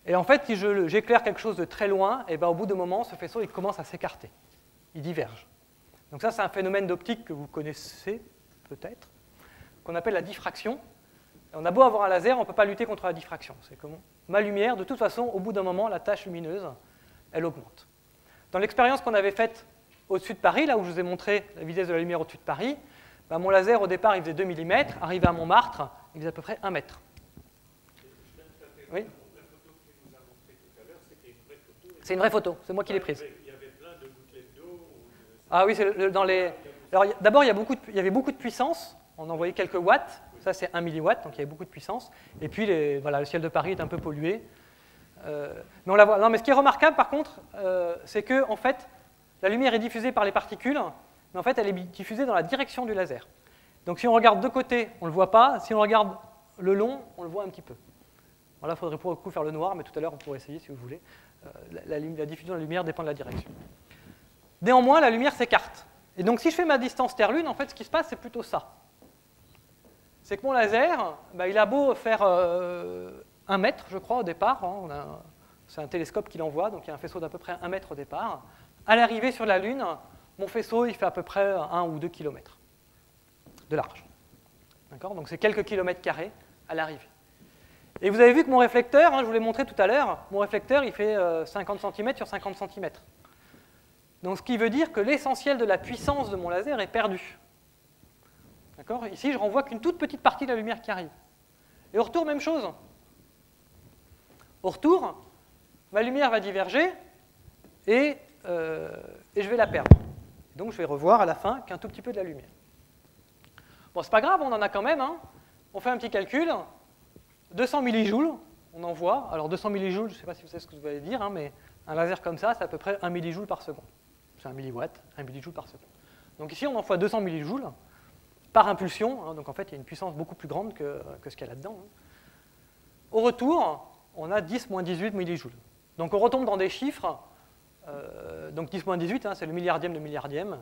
Et en fait, si j'éclaire quelque chose de très loin, et ben, au bout d'un moment, ce faisceau il commence à s'écarter. Il diverge. Donc ça, c'est un phénomène d'optique que vous connaissez peut-être, qu'on appelle la diffraction. Et on a beau avoir un laser, on ne peut pas lutter contre la diffraction. C'est comment? Ma lumière, de toute façon, au bout d'un moment, la tache lumineuse, elle augmente. Dans l'expérience qu'on avait faite au-dessus de Paris, là où je vous ai montré la vitesse de la lumière au-dessus de Paris, ben, mon laser, au départ, il faisait 2 mm. Arrivé à Montmartre, il faisait à peu près 1 mètre. Oui? C'est une vraie photo, c'est moi qui l'ai prise. Il y avait plein de gouttelettes d'eau. Ah oui, c'est dans les. Alors d'abord, il y avait beaucoup de puissance. On envoyait quelques watts. Ça, c'est 1 milliwatt, donc il y avait beaucoup de puissance. Et puis, le ciel de Paris est un peu pollué. Mais on la voit. Non, mais ce qui est remarquable, par contre, c'est que, en fait, la lumière est diffusée par les particules, mais en fait, elle est diffusée dans la direction du laser. Donc, si on regarde de côté, on ne le voit pas. Si on regarde le long, on le voit un petit peu. Voilà, il faudrait pour le coup faire le noir, mais tout à l'heure, on pourrait essayer si vous voulez. La diffusion de la lumière dépend de la direction. Néanmoins, la lumière s'écarte. Et donc, si je fais ma distance Terre-Lune, en fait, ce qui se passe, c'est plutôt ça. C'est que mon laser, il a beau faire 1 mètre, je crois, au départ. Hein, c'est un télescope qui l'envoie, donc il y a un faisceau d'à peu près 1 mètre au départ. À l'arrivée sur la Lune, mon faisceau, il fait à peu près 1 ou 2 km de large. D'accord? Donc, c'est quelques kilomètres carrés à l'arrivée. Et vous avez vu que mon réflecteur, hein, je vous l'ai montré tout à l'heure, mon réflecteur, il fait 50 cm sur 50 cm. Donc ce qui veut dire que l'essentiel de la puissance de mon laser est perdu. D'accord? Ici, je renvoie qu'une toute petite partie de la lumière qui arrive. Et au retour, même chose. Au retour, ma lumière va diverger et je vais la perdre. Donc je vais revoir à la fin qu'un tout petit peu de la lumière. Bon, c'est pas grave, on en a quand même. Hein. On fait un petit calcul. 200 millijoules, on en voit. Alors 200 millijoules, je ne sais pas si vous savez ce que vous allez dire, hein, mais un laser comme ça, c'est à peu près 1 millijoule par seconde. C'est 1 milliwatt, 1 millijoule par seconde. Donc ici, on en voit 200 millijoules par impulsion. Hein, donc en fait, il y a une puissance beaucoup plus grande que ce qu'il y a là-dedans. Hein. Au retour, on a 10 moins 18 millijoules. Donc on retombe dans des chiffres. Donc 10 moins 18, hein, c'est le milliardième de milliardième.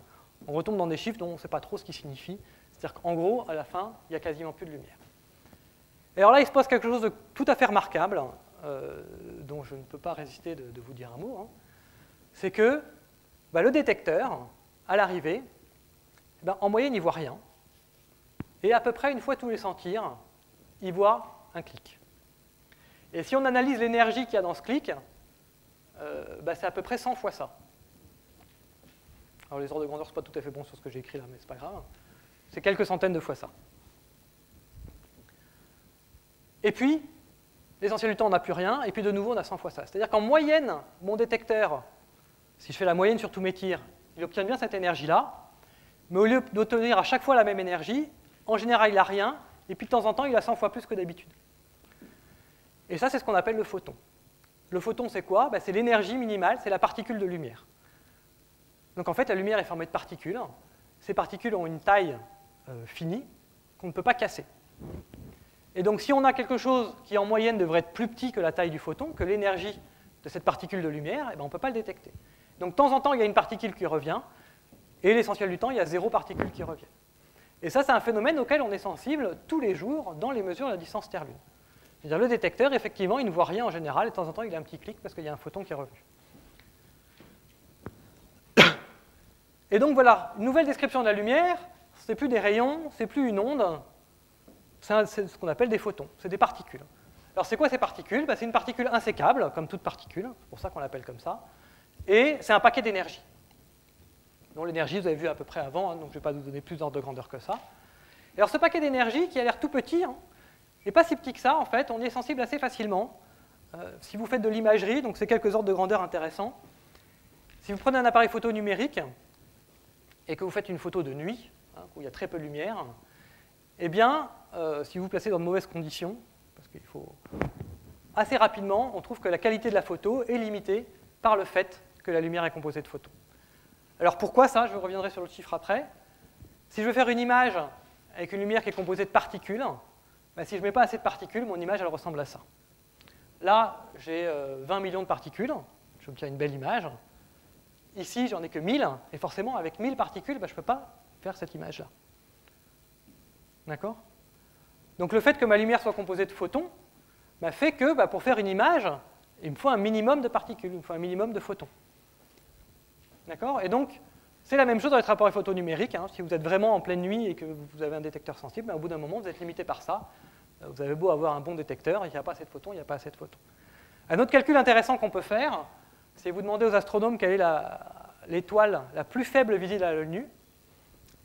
On retombe dans des chiffres dont on ne sait pas trop ce qu'ils signifient. C'est-à-dire qu'en gros, à la fin, il n'y a quasiment plus de lumière. Et alors là, il se passe quelque chose de tout à fait remarquable, dont je ne peux pas résister de vous dire un mot. Hein. C'est que le détecteur, à l'arrivée, en moyenne, il ne voit rien. Et à peu près une fois tous les 100 tirs, il voit un clic. Et si on analyse l'énergie qu'il y a dans ce clic, c'est à peu près 100 fois ça. Alors les ordres de grandeur ne sont pas tout à fait bons sur ce que j'ai écrit là, mais ce n'est pas grave. C'est quelques centaines de fois ça. Et puis, l'essentiel du temps, on n'a plus rien, et puis de nouveau, on a 100 fois ça. C'est-à-dire qu'en moyenne, mon détecteur, si je fais la moyenne sur tous mes tirs, il obtient bien cette énergie-là, mais au lieu d'obtenir à chaque fois la même énergie, en général, il n'a rien, et puis de temps en temps, il a 100 fois plus que d'habitude. Et ça, c'est ce qu'on appelle le photon. le photon, c'est quoi? C'est l'énergie minimale, c'est la particule de lumière. Donc en fait, la lumière est formée de particules. Ces particules ont une taille finie qu'on ne peut pas casser. Et donc si on a quelque chose qui en moyenne devrait être plus petit que la taille du photon, que l'énergie de cette particule de lumière, on ne peut pas le détecter. Donc de temps en temps, il y a une particule qui revient, et l'essentiel du temps, il y a 0 particule qui revient. Et ça, c'est un phénomène auquel on est sensible tous les jours dans les mesures de la distance Terre-Lune. C'est-à-dire le détecteur, effectivement, il ne voit rien en général, et de temps en temps, il a un petit clic parce qu'il y a un photon qui est revenu. Et donc voilà, une nouvelle description de la lumière, ce n'est plus des rayons, c'est plus une onde, c'est ce qu'on appelle des photons, c'est des particules. Alors c'est quoi ces particules? C'est une particule insécable, comme toute particule, c'est pour ça qu'on l'appelle comme ça, et c'est un paquet d'énergie. Donc l'énergie, vous avez vu à peu près avant, donc je ne vais pas vous donner plus d'ordre de grandeur que ça. Et alors ce paquet d'énergie, qui a l'air tout petit, n'est pas si petit que ça, en fait, on y est sensible assez facilement. Si vous faites de l'imagerie, donc c'est quelques ordres de grandeur intéressants. Si vous prenez un appareil photo numérique, et que vous faites une photo de nuit, où il y a très peu de lumière, eh bien, si vous vous placez dans de mauvaises conditions, parce qu'il faut assez rapidement, on trouve que la qualité de la photo est limitée par le fait que la lumière est composée de photons. Alors pourquoi ça? Je reviendrai sur le chiffre après. Si je veux faire une image avec une lumière qui est composée de particules, si je ne mets pas assez de particules, mon image elle ressemble à ça. Là, j'ai 20 millions de particules, j'obtiens une belle image. Ici, j'en ai que 1000, et forcément, avec 1000 particules, je ne peux pas faire cette image-là. D'accord? Donc le fait que ma lumière soit composée de photons fait que pour faire une image, il me faut un minimum de particules, il me faut un minimum de photons. D'accord? Et donc, c'est la même chose dans les appareils photo numériques. Si vous êtes vraiment en pleine nuit et que vous avez un détecteur sensible, au bout d'un moment, vous êtes limité par ça. Vous avez beau avoir un bon détecteur, il n'y a pas assez de photons, il n'y a pas assez de photons. Un autre calcul intéressant qu'on peut faire, c'est vous demander aux astronomes quelle est l'étoile la plus faible visible à l'œil nu,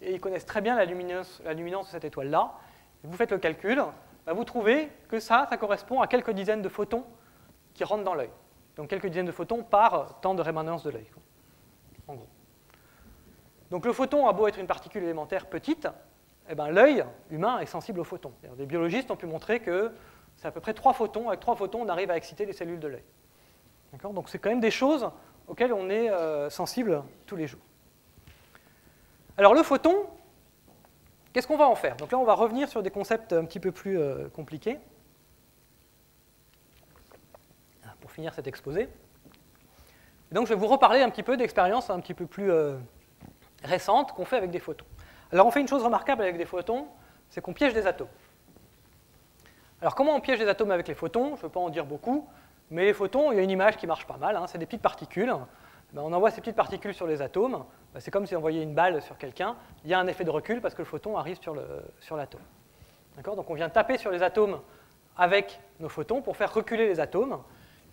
et ils connaissent très bien la luminance de cette étoile-là. Vous faites le calcul, vous trouvez que ça correspond à quelques dizaines de photons qui rentrent dans l'œil. Donc quelques dizaines de photons par temps de rémanence de l'œil, en gros. Donc le photon a beau être une particule élémentaire petite, l'œil humain est sensible aux photons. Des biologistes ont pu montrer que c'est à peu près 3 photons. Avec 3 photons, on arrive à exciter les cellules de l'œil. Donc c'est quand même des choses auxquelles on est sensible tous les jours. Alors le photon, qu'est-ce qu'on va en faire? Donc là, on va revenir sur des concepts un petit peu plus compliqués pour finir cet exposé. Et donc je vais vous reparler un petit peu d'expériences un petit peu plus récentes qu'on fait avec des photons. Alors on fait une chose remarquable avec des photons, c'est qu'on piège des atomes. Alors comment on piège des atomes avec les photons? Je ne veux pas en dire beaucoup, mais les photons, il y a une image qui marche pas mal, c'est des petites particules. On envoie ces petites particules sur les atomes, c'est comme si on envoyait une balle sur quelqu'un, il y a un effet de recul parce que le photon arrive sur l'atome. Donc on vient taper sur les atomes avec nos photons pour faire reculer les atomes.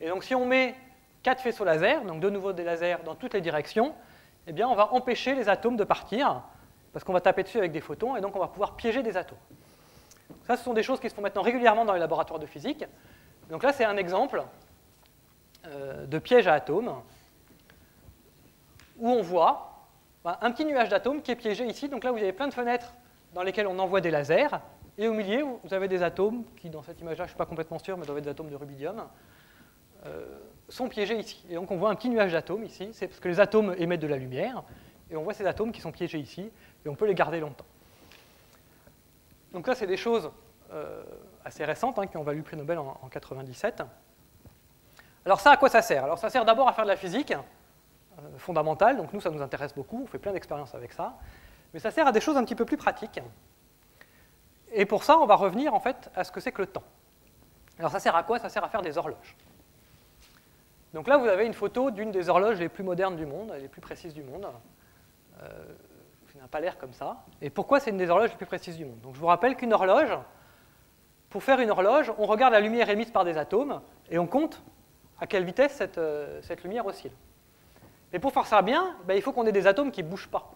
Et donc si on met 4 faisceaux laser, donc de nouveau des lasers dans toutes les directions, eh bien on va empêcher les atomes de partir, parce qu'on va taper dessus avec des photons, et donc on va pouvoir piéger des atomes. Ça, ce sont des choses qui se font maintenant régulièrement dans les laboratoires de physique. Donc là, c'est un exemple de piège à atomes, où on voit un petit nuage d'atomes qui est piégé ici. Donc là, vous avez plein de fenêtres dans lesquelles on envoie des lasers, et au milieu, vous avez des atomes qui, dans cette image-là, je ne suis pas complètement sûr, mais doivent être des atomes de rubidium, sont piégés ici. Et donc on voit un petit nuage d'atomes ici, c'est parce que les atomes émettent de la lumière, et on voit ces atomes qui sont piégés ici, et on peut les garder longtemps. Donc là, c'est des choses assez récentes, qui ont valu le prix Nobel en 1997. Alors ça, à quoi ça sert? Alors ça sert d'abord à faire de la physique fondamentale, donc nous, ça nous intéresse beaucoup, on fait plein d'expériences avec ça, mais ça sert à des choses un petit peu plus pratiques. Et pour ça, on va revenir en fait à ce que c'est que le temps. Alors ça sert à quoi? Ça sert à faire des horloges. Donc là, vous avez une photo d'une des horloges les plus modernes du monde, les plus précises du monde. Ça n'a pas l'air comme ça. Et pourquoi c'est une des horloges les plus précises du monde? Donc je vous rappelle qu'une horloge, pour faire une horloge, on regarde la lumière émise par des atomes et on compte à quelle vitesse cette lumière oscille. Et pour faire ça bien, il faut qu'on ait des atomes qui ne bougent pas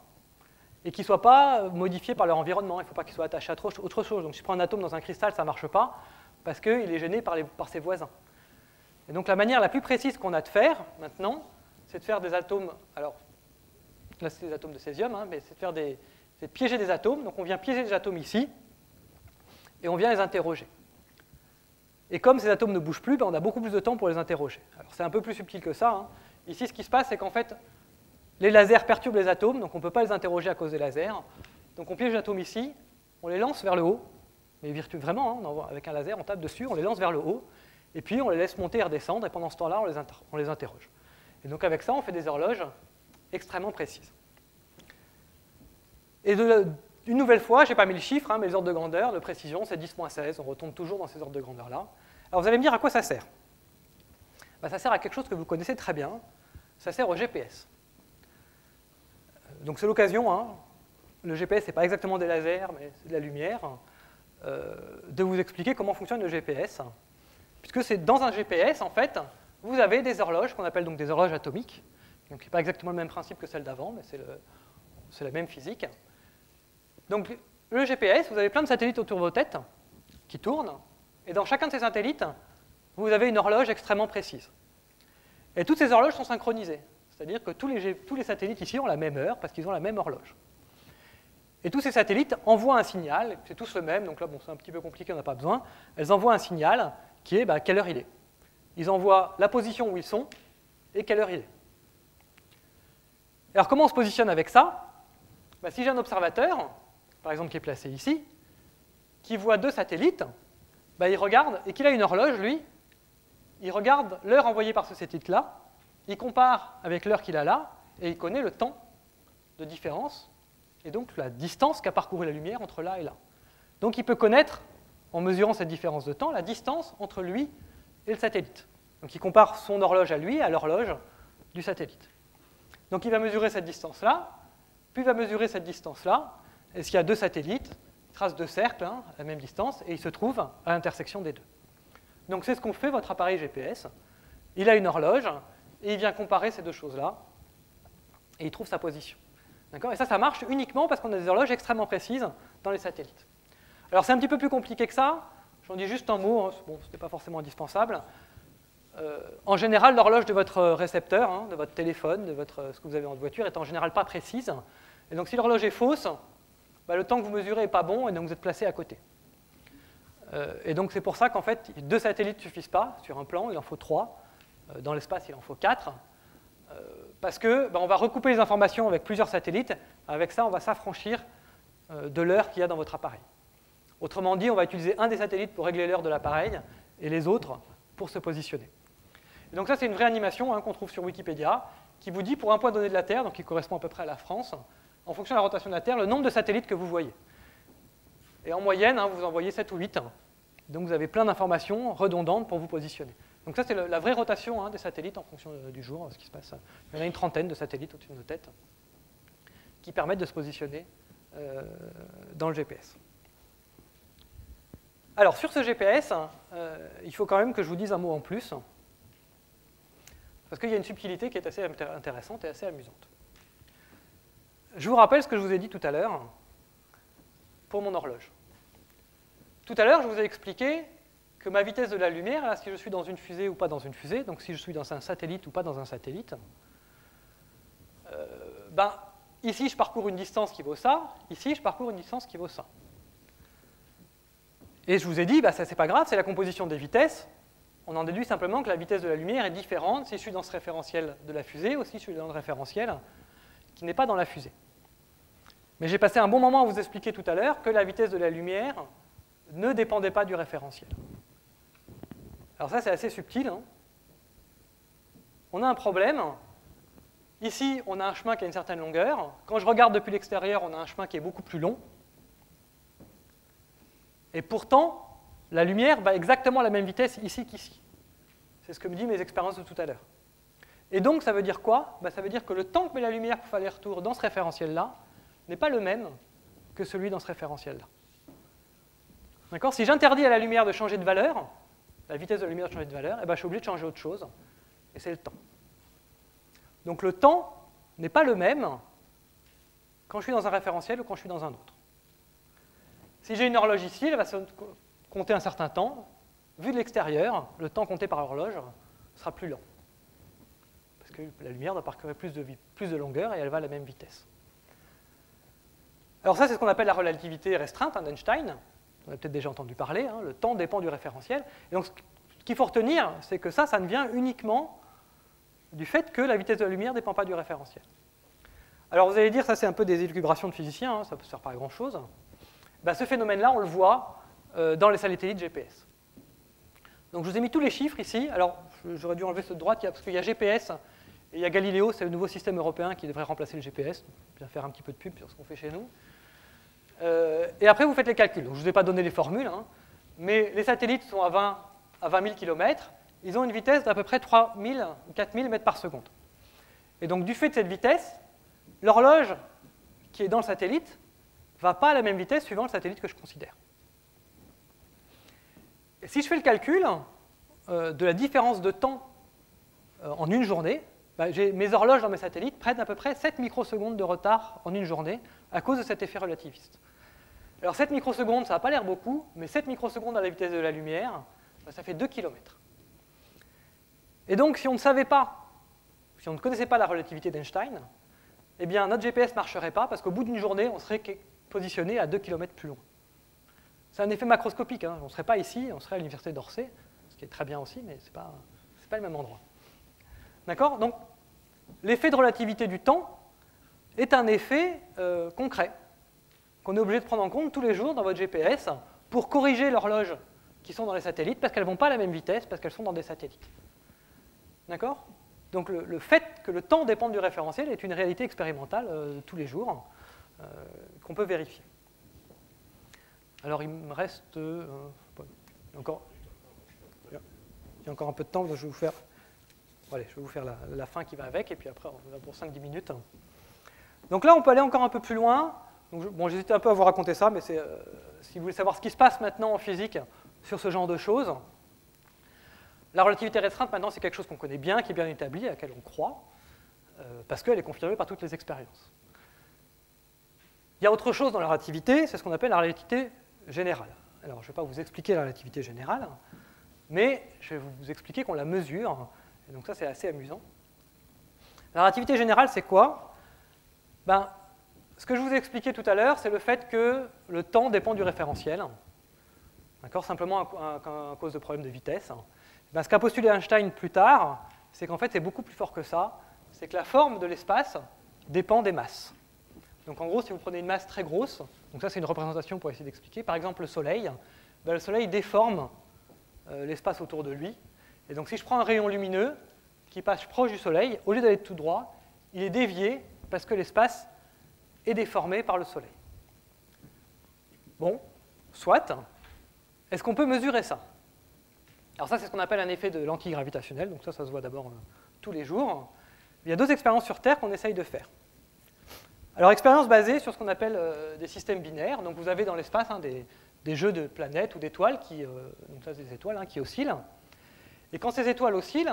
et qui ne soient pas modifiés par leur environnement. Il ne faut pas qu'ils soient attachés à autre chose. Donc si je prends un atome dans un cristal, ça ne marche pas parce qu'il est gêné par ses voisins. Et donc la manière la plus précise qu'on a de faire maintenant, c'est de faire des atomes. Alors là c'est des atomes de césium, mais c'est de piéger des atomes. Donc on vient piéger des atomes ici et on vient les interroger. Et comme ces atomes ne bougent plus, ben, on a beaucoup plus de temps pour les interroger. Alors c'est un peu plus subtil que ça, hein. Ici, ce qui se passe, c'est qu'en fait, les lasers perturbent les atomes, donc on ne peut pas les interroger à cause des lasers. Donc on piège l'atome ici, on les lance vers le haut, mais vraiment, hein, avec un laser, on tape dessus, on les lance vers le haut, et puis on les laisse monter et redescendre, et pendant ce temps-là, on les interroge. Et donc avec ça, on fait des horloges extrêmement précises. Et une nouvelle fois, je n'ai pas mis le chiffre, hein, mais les ordres de grandeur, de précision, c'est 10-16, on retombe toujours dans ces ordres de grandeur-là. Alors vous allez me dire à quoi ça sert? Ben, ça sert à quelque chose que vous connaissez très bien, ça sert au GPS. Donc c'est l'occasion, hein, le GPS, ce n'est pas exactement des lasers, mais c'est de la lumière, de vous expliquer comment fonctionne le GPS. Puisque c'est dans un GPS, en fait, vous avez des horloges qu'on appelle donc des horloges atomiques. Donc ce n'est pas exactement le même principe que celle d'avant, mais c'est la même physique. Donc le GPS, vous avez plein de satellites autour de vos têtes qui tournent, et dans chacun de ces satellites, vous avez une horloge extrêmement précise. Et toutes ces horloges sont synchronisées. C'est-à-dire que tous les satellites ici ont la même heure parce qu'ils ont la même horloge. Et tous ces satellites envoient un signal, c'est tous le même, donc là bon, c'est un petit peu compliqué, on n'a pas besoin. Elles envoient un signal qui est quelle heure il est. Ils envoient la position où ils sont et quelle heure il est. Alors comment on se positionne avec ça? Si j'ai un observateur, par exemple qui est placé ici, qui voit deux satellites, il regarde et qu'il a une horloge, lui, il regarde l'heure envoyée par ce satellite-là, il compare avec l'heure qu'il a là, et il connaît le temps de différence, et donc la distance qu'a parcouru la lumière entre là et là. Donc il peut connaître, en mesurant cette différence de temps, la distance entre lui et le satellite. Donc il compare son horloge à lui, à l'horloge du satellite. Donc il va mesurer cette distance-là, puis il va mesurer cette distance-là, et s'il y a deux satellites, il trace deux cercles à la même distance, et il se trouve à l'intersection des deux. Donc c'est ce qu'on fait votre appareil GPS. Il a une horloge, et il vient comparer ces deux choses-là, et il trouve sa position. Et ça marche uniquement parce qu'on a des horloges extrêmement précises dans les satellites. Alors c'est un petit peu plus compliqué que ça, j'en dis juste un mot, hein, bon, ce n'est pas forcément indispensable. En général, l'horloge de votre récepteur, hein, de votre téléphone, de ce que vous avez en voiture, est en général pas précise. Et donc si l'horloge est fausse, le temps que vous mesurez n'est pas bon, et donc vous êtes placé à côté. Et donc c'est pour ça qu'en fait, deux satellites ne suffisent pas. Sur un plan, il en faut 3. Dans l'espace, il en faut 4. Parce qu'on va recouper les informations avec plusieurs satellites. Avec ça, on va s'affranchir de l'heure qu'il y a dans votre appareil. Autrement dit, on va utiliser un des satellites pour régler l'heure de l'appareil et les autres pour se positionner. Et donc ça, c'est une vraie animation, hein, qu'on trouve sur Wikipédia, qui vous dit pour un point donné de la Terre, donc qui correspond à peu près à la France, en fonction de la rotation de la Terre, le nombre de satellites que vous voyez. Et en moyenne, hein, vous en voyez 7 ou 8. Donc vous avez plein d'informations redondantes pour vous positionner. Donc ça, c'est la vraie rotation, hein, des satellites en fonction du jour, ce qui se passe. Il y en a une trentaine de satellites au-dessus de nos têtes qui permettent de se positionner dans le GPS. Alors, sur ce GPS, il faut quand même que je vous dise un mot en plus, parce qu'il y a une subtilité qui est assez intéressante et assez amusante. Je vous rappelle ce que je vous ai dit tout à l'heure pour mon horloge. Tout à l'heure, je vous ai expliqué que ma vitesse de la lumière, là, si je suis dans une fusée ou pas dans une fusée, donc si je suis dans un satellite ou pas dans un satellite, ici, je parcours une distance qui vaut ça, ici, je parcours une distance qui vaut ça. Et je vous ai dit, ça c'est pas grave, c'est la composition des vitesses. On en déduit simplement que la vitesse de la lumière est différente si je suis dans ce référentiel de la fusée ou si je suis dans le référentiel qui n'est pas dans la fusée. Mais j'ai passé un bon moment à vous expliquer tout à l'heure que la vitesse de la lumière ne dépendait pas du référentiel. Alors ça, c'est assez subtil, hein. On a un problème. Ici, on a un chemin qui a une certaine longueur. Quand je regarde depuis l'extérieur, on a un chemin qui est beaucoup plus long. Et pourtant, la lumière va exactement à la même vitesse ici qu'ici. C'est ce que me disent mes expériences de tout à l'heure. Et donc, ça veut dire quoi? Ça veut dire que le temps que met la lumière pour faire les retours dans ce référentiel-là n'est pas le même que celui dans ce référentiel-là. D'accord? Si j'interdis à la lumière de changer de valeur, la vitesse de la lumière de changer de valeur, je suis obligé de changer autre chose, et c'est le temps. Donc le temps n'est pas le même quand je suis dans un référentiel ou quand je suis dans un autre. Si j'ai une horloge ici, elle va compter un certain temps. Vu de l'extérieur, le temps compté par horloge sera plus lent. Parce que la lumière doit parcourir plus de longueur et elle va à la même vitesse. Alors ça, c'est ce qu'on appelle la relativité restreinte d'Einstein. on a peut-être déjà entendu parler, hein, le temps dépend du référentiel. Et donc, ce qu'il faut retenir, c'est que ça ne vient uniquement du fait que la vitesse de la lumière ne dépend pas du référentiel. Alors, vous allez dire, ça c'est un peu des élucubrations de physiciens, hein, ça peut se faire pas à grand-chose. Ben, ce phénomène-là, on le voit dans les satellites GPS. Donc, je vous ai mis tous les chiffres ici. Alors, j'aurais dû enlever ceux de droite, parce qu'il y a GPS et il y a Galileo, c'est le nouveau système européen qui devrait remplacer le GPS. Bien faire un petit peu de pub sur ce qu'on fait chez nous. Et après, vous faites les calculs. Donc, je ne vous ai pas donné les formules, hein, mais les satellites sont à 20 000 km. Ils ont une vitesse d'à peu près 3 000 ou 4 000 mètres par seconde. Et donc, du fait de cette vitesse, l'horloge qui est dans le satellite ne va pas à la même vitesse suivant le satellite que je considère. Et si je fais le calcul de la différence de temps en une journée, mes horloges dans mes satellites prennent à peu près 7 microsecondes de retard en une journée à cause de cet effet relativiste. Alors 7 microsecondes, ça n'a pas l'air beaucoup, mais 7 microsecondes à la vitesse de la lumière, ça fait 2 km. Et donc, si on ne savait pas, si on ne connaissait pas la relativité d'Einstein, eh bien, notre GPS ne marcherait pas, parce qu'au bout d'une journée, on serait positionné à 2 km plus loin. C'est un effet macroscopique, hein. On ne serait pas ici, on serait à l'université d'Orsay, ce qui est très bien aussi, mais ce n'est pas le même endroit. D'accord? Donc, l'effet de relativité du temps est un effet concret qu'on est obligé de prendre en compte tous les jours dans votre GPS pour corriger l'horloge qui sont dans les satellites, parce qu'elles ne vont pas à la même vitesse, parce qu'elles sont dans des satellites. D'accord? Donc le fait que le temps dépende du référentiel est une réalité expérimentale de tous les jours qu'on peut vérifier. Alors il me reste il y a encore un peu de temps, donc je vais vous faire, allez, je vais vous faire la fin qui va avec, et puis après on va pour 5-10 minutes. Donc là on peut aller encore un peu plus loin. Bon, j'hésitais un peu à vous raconter ça, mais si vous voulez savoir ce qui se passe maintenant en physique sur ce genre de choses, la relativité restreinte, maintenant, c'est quelque chose qu'on connaît bien, qui est bien établi, à laquelle on croit, parce qu'elle est confirmée par toutes les expériences. Il y a autre chose dans la relativité, c'est ce qu'on appelle la relativité générale. Alors, je ne vais pas vous expliquer la relativité générale, mais je vais vous expliquer qu'on la mesure, et donc ça, c'est assez amusant. La relativité générale, c'est quoi? Ce que je vous ai expliqué tout à l'heure, c'est le fait que le temps dépend du référentiel, d'accord, simplement à cause de problèmes de vitesse. Ce qu'a postulé Einstein plus tard, c'est qu'en fait, c'est beaucoup plus fort que ça. C'est que la forme de l'espace dépend des masses. Donc en gros, si vous prenez une masse très grosse, donc ça c'est une représentation pour essayer d'expliquer, par exemple le Soleil, le Soleil déforme l'espace autour de lui. Et donc si je prends un rayon lumineux qui passe proche du Soleil, au lieu d'aller tout droit, il est dévié parce que l'espace est déformé par le Soleil. Bon, soit. Est-ce qu'on peut mesurer ça? Alors ça, c'est ce qu'on appelle un effet de lentille gravitationnelle, donc ça se voit d'abord tous les jours. Il y a 2 expériences sur Terre qu'on essaye de faire. Alors, expérience basée sur ce qu'on appelle des systèmes binaires. Donc vous avez dans l'espace des jeux de planètes ou d'étoiles, donc ça c'est des étoiles qui oscillent. Et quand ces étoiles oscillent,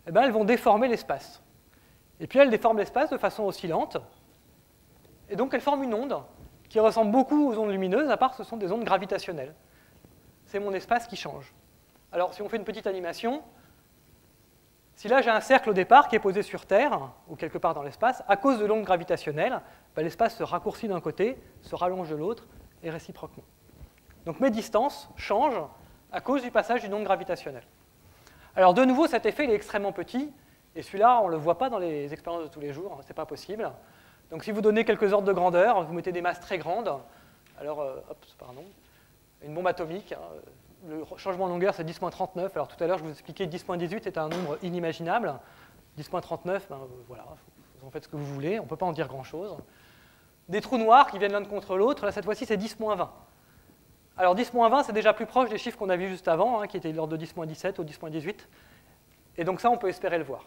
elles vont déformer l'espace. Et puis elles déforment l'espace de façon oscillante. Et donc elles forment une onde qui ressemble beaucoup aux ondes lumineuses, à part que ce sont des ondes gravitationnelles. C'est mon espace qui change. Alors si on fait une petite animation, si là j'ai un cercle au départ qui est posé sur Terre, ou quelque part dans l'espace, à cause de l'onde gravitationnelle, l'espace se raccourcit d'un côté, se rallonge de l'autre, et réciproquement. Donc mes distances changent à cause du passage d'une onde gravitationnelle. Alors de nouveau, cet effet il est extrêmement petit, et celui-là on ne le voit pas dans les expériences de tous les jours, ce n'est pas possible. Donc si vous donnez quelques ordres de grandeur, vous mettez des masses très grandes, alors, une bombe atomique, le changement de longueur c'est 10-39, alors tout à l'heure je vous expliquais 10-18 c'est un nombre inimaginable, 10-39, voilà, vous en faites ce que vous voulez, on ne peut pas en dire grand-chose. Des trous noirs qui viennent l'un contre l'autre, là cette fois-ci c'est 10-20. Alors 10-20 c'est déjà plus proche des chiffres qu'on a vus juste avant, qui étaient de l'ordre de 10-17 ou 10-18, et donc ça on peut espérer le voir.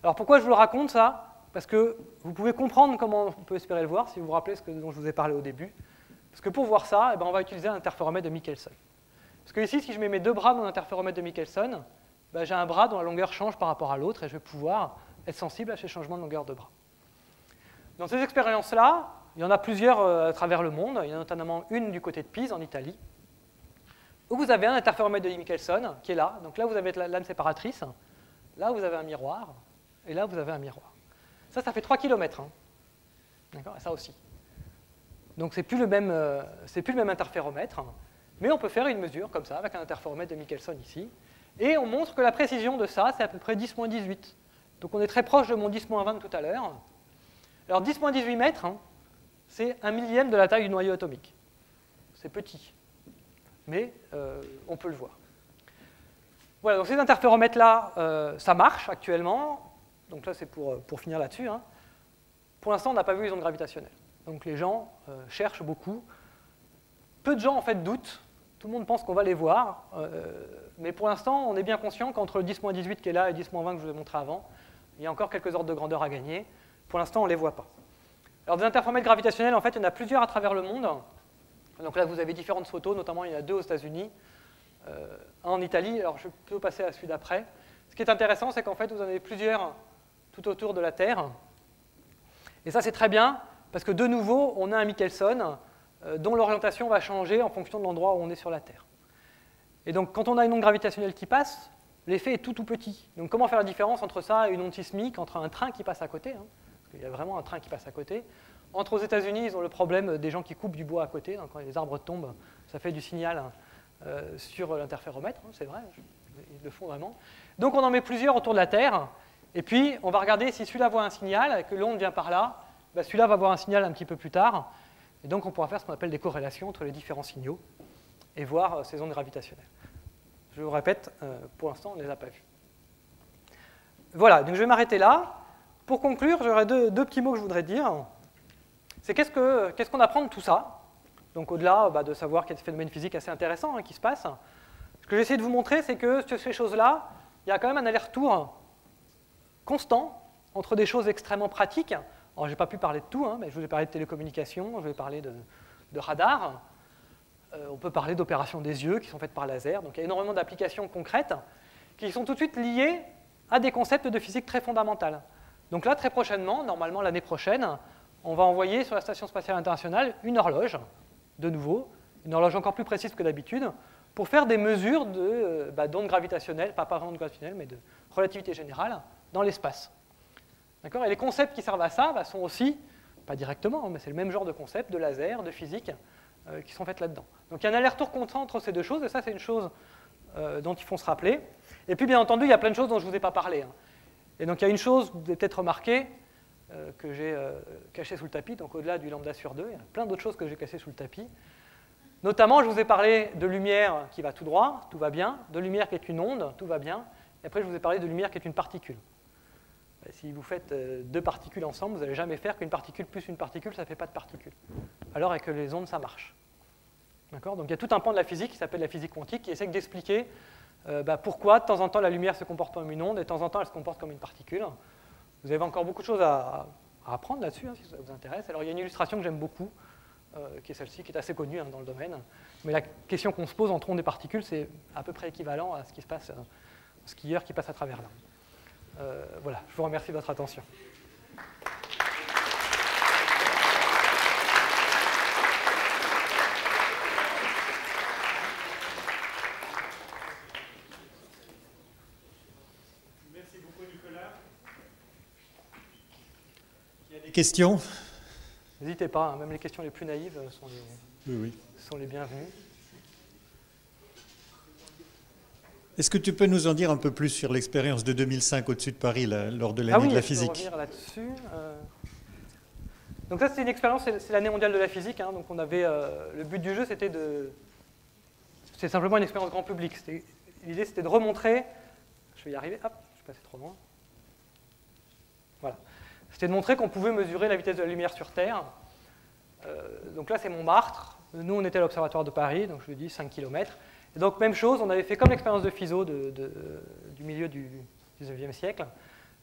Alors pourquoi je vous le raconte ça? Parce que vous pouvez comprendre comment on peut espérer le voir, si vous vous rappelez ce dont je vous ai parlé au début. Parce que pour voir ça, on va utiliser un interféromètre de Michelson. Parce que ici, si je mets mes 2 bras dans l'interféromètre de Michelson, j'ai un bras dont la longueur change par rapport à l'autre, et je vais pouvoir être sensible à ces changements de longueur de bras. Dans ces expériences-là, il y en a plusieurs à travers le monde. Il y en a notamment une du côté de Pise, en Italie, où vous avez un interféromètre de Michelson qui est là. Donc là, vous avez la lame séparatrice. Là, vous avez un miroir. Et là, vous avez un miroir. Ça fait 3 km. D'accord, ça aussi. Donc, c'est plus le même interféromètre. Mais on peut faire une mesure comme ça, avec un interféromètre de Michelson ici. Et on montre que la précision de ça, c'est à peu près 10-18. Donc on est très proche de mon 10-20 de tout à l'heure. Alors 10-18 mètres, hein, c'est 1/1000e de la taille du noyau atomique. C'est petit, mais on peut le voir. Voilà, donc ces interféromètres-là, ça marche actuellement. Donc là, c'est pour finir là-dessus. Hein. Pour l'instant, on n'a pas vu les ondes gravitationnelles. Donc les gens cherchent beaucoup. Peu de gens, en fait, doutent. Tout le monde pense qu'on va les voir. Mais pour l'instant, on est bien conscient qu'entre le 10-18 qui est là et 10-20 que je vous ai montré avant, il y a encore quelques ordres de grandeur à gagner. Pour l'instant, on ne les voit pas. Alors des interféromètres gravitationnels, en fait, il y en a plusieurs à travers le monde. Donc là, vous avez différentes photos, notamment il y en a 2 aux États-Unis, un en Italie. Alors je peux passer à celui d'après. Ce qui est intéressant, c'est qu'en fait, vous en avez plusieurs tout autour de la Terre. Et ça, c'est très bien, parce que de nouveau, on a un Michelson dont l'orientation va changer en fonction de l'endroit où on est sur la Terre. Et donc, quand on a une onde gravitationnelle qui passe, l'effet est tout petit. Donc, comment faire la différence entre ça et une onde sismique, entre un train qui passe à côté, hein, parce qu'il y a vraiment un train qui passe à côté. Aux États-Unis, ils ont le problème des gens qui coupent du bois à côté. Donc, quand les arbres tombent, ça fait du signal sur l'interféromètre, hein, c'est vrai, ils le font vraiment. Donc, on en met plusieurs autour de la Terre. Et puis, on va regarder si celui-là voit un signal et que l'onde vient par là. Ben, celui-là va voir un signal un petit peu plus tard. Et donc, on pourra faire ce qu'on appelle des corrélations entre les différents signaux et voir ces ondes gravitationnelles. Je vous répète, pour l'instant, on ne les a pas vues. Voilà, donc je vais m'arrêter là. Pour conclure, j'aurais deux petits mots que je voudrais dire. C'est qu'est-ce qu'on apprend de tout ça? Donc, au-delà de savoir qu'il y a des phénomènes physiques assez intéressants qui se passent, ce que j'essaie de vous montrer, c'est que sur ces choses-là, il y a quand même un aller-retour constant entre des choses extrêmement pratiques. Alors, je n'ai pas pu parler de tout, hein, mais je vous ai parlé de télécommunications, je vais parler de radar. On peut parler d'opérations des yeux qui sont faites par laser. Donc, il y a énormément d'applications concrètes qui sont tout de suite liées à des concepts de physique très fondamentaux. Donc là, très prochainement, normalement l'année prochaine, on va envoyer sur la Station spatiale internationale une horloge, de nouveau, une horloge encore plus précise que d'habitude, pour faire des mesures d'ondes gravitationnelles, pas vraiment de gravitationnelles, mais de relativité générale, dans l'espace. D'accord ? Et les concepts qui servent à ça sont aussi, pas directement, mais c'est le même genre de concepts, de laser, de physique, qui sont faits là-dedans. Donc il y a un aller-retour constant entre ces deux choses, et ça c'est une chose dont il faut se rappeler. Et puis bien entendu, il y a plein de choses dont je ne vous ai pas parlé. Hein. Et donc il y a une chose, vous avez peut-être remarqué, que j'ai cachée sous le tapis, donc au-delà du lambda sur 2, il y a plein d'autres choses que j'ai cachées sous le tapis. Notamment, je vous ai parlé de lumière qui va tout droit, tout va bien, de lumière qui est une onde, tout va bien, et après je vous ai parlé de lumière qui est une particule. Si vous faites deux particules ensemble, vous n'allez jamais faire qu'une particule plus une particule, ça ne fait pas de particule. Alors avec les ondes, ça marche. D'accord ? Donc il y a tout un pan de la physique qui s'appelle la physique quantique qui essaie d'expliquer pourquoi de temps en temps la lumière se comporte comme une onde et de temps en temps elle se comporte comme une particule. Vous avez encore beaucoup de choses à apprendre là-dessus, hein, si ça vous intéresse. Alors il y a une illustration que j'aime beaucoup, qui est celle-ci, qui est assez connue dans le domaine. Mais la question qu'on se pose entre ondes et particules, c'est à peu près équivalent à ce qui se passe, au skieur qui passe à travers là. Voilà, je vous remercie de votre attention. Merci beaucoup, Nicolas. Il y a des questions ? N'hésitez pas, hein, même les questions les plus naïves sont les bienvenues. Est-ce que tu peux nous en dire un peu plus sur l'expérience de 2005 au-dessus de Paris, là, lors de l'année de la physique ? Je peux revenir là-dessus. Donc ça, c'était une expérience, c'est l'année mondiale de la physique. Hein, donc on avait, le but du jeu, c'était simplement une expérience grand public. L'idée, c'était de remontrer... Je vais y arriver. Hop, je suis passé trop loin. Voilà. C'était de montrer qu'on pouvait mesurer la vitesse de la lumière sur Terre. Donc là, c'est Montmartre. Nous, on était à l'Observatoire de Paris, donc je vous dis 5 km. Et donc, même chose, on avait fait comme l'expérience de Fizeau du milieu du 19e siècle.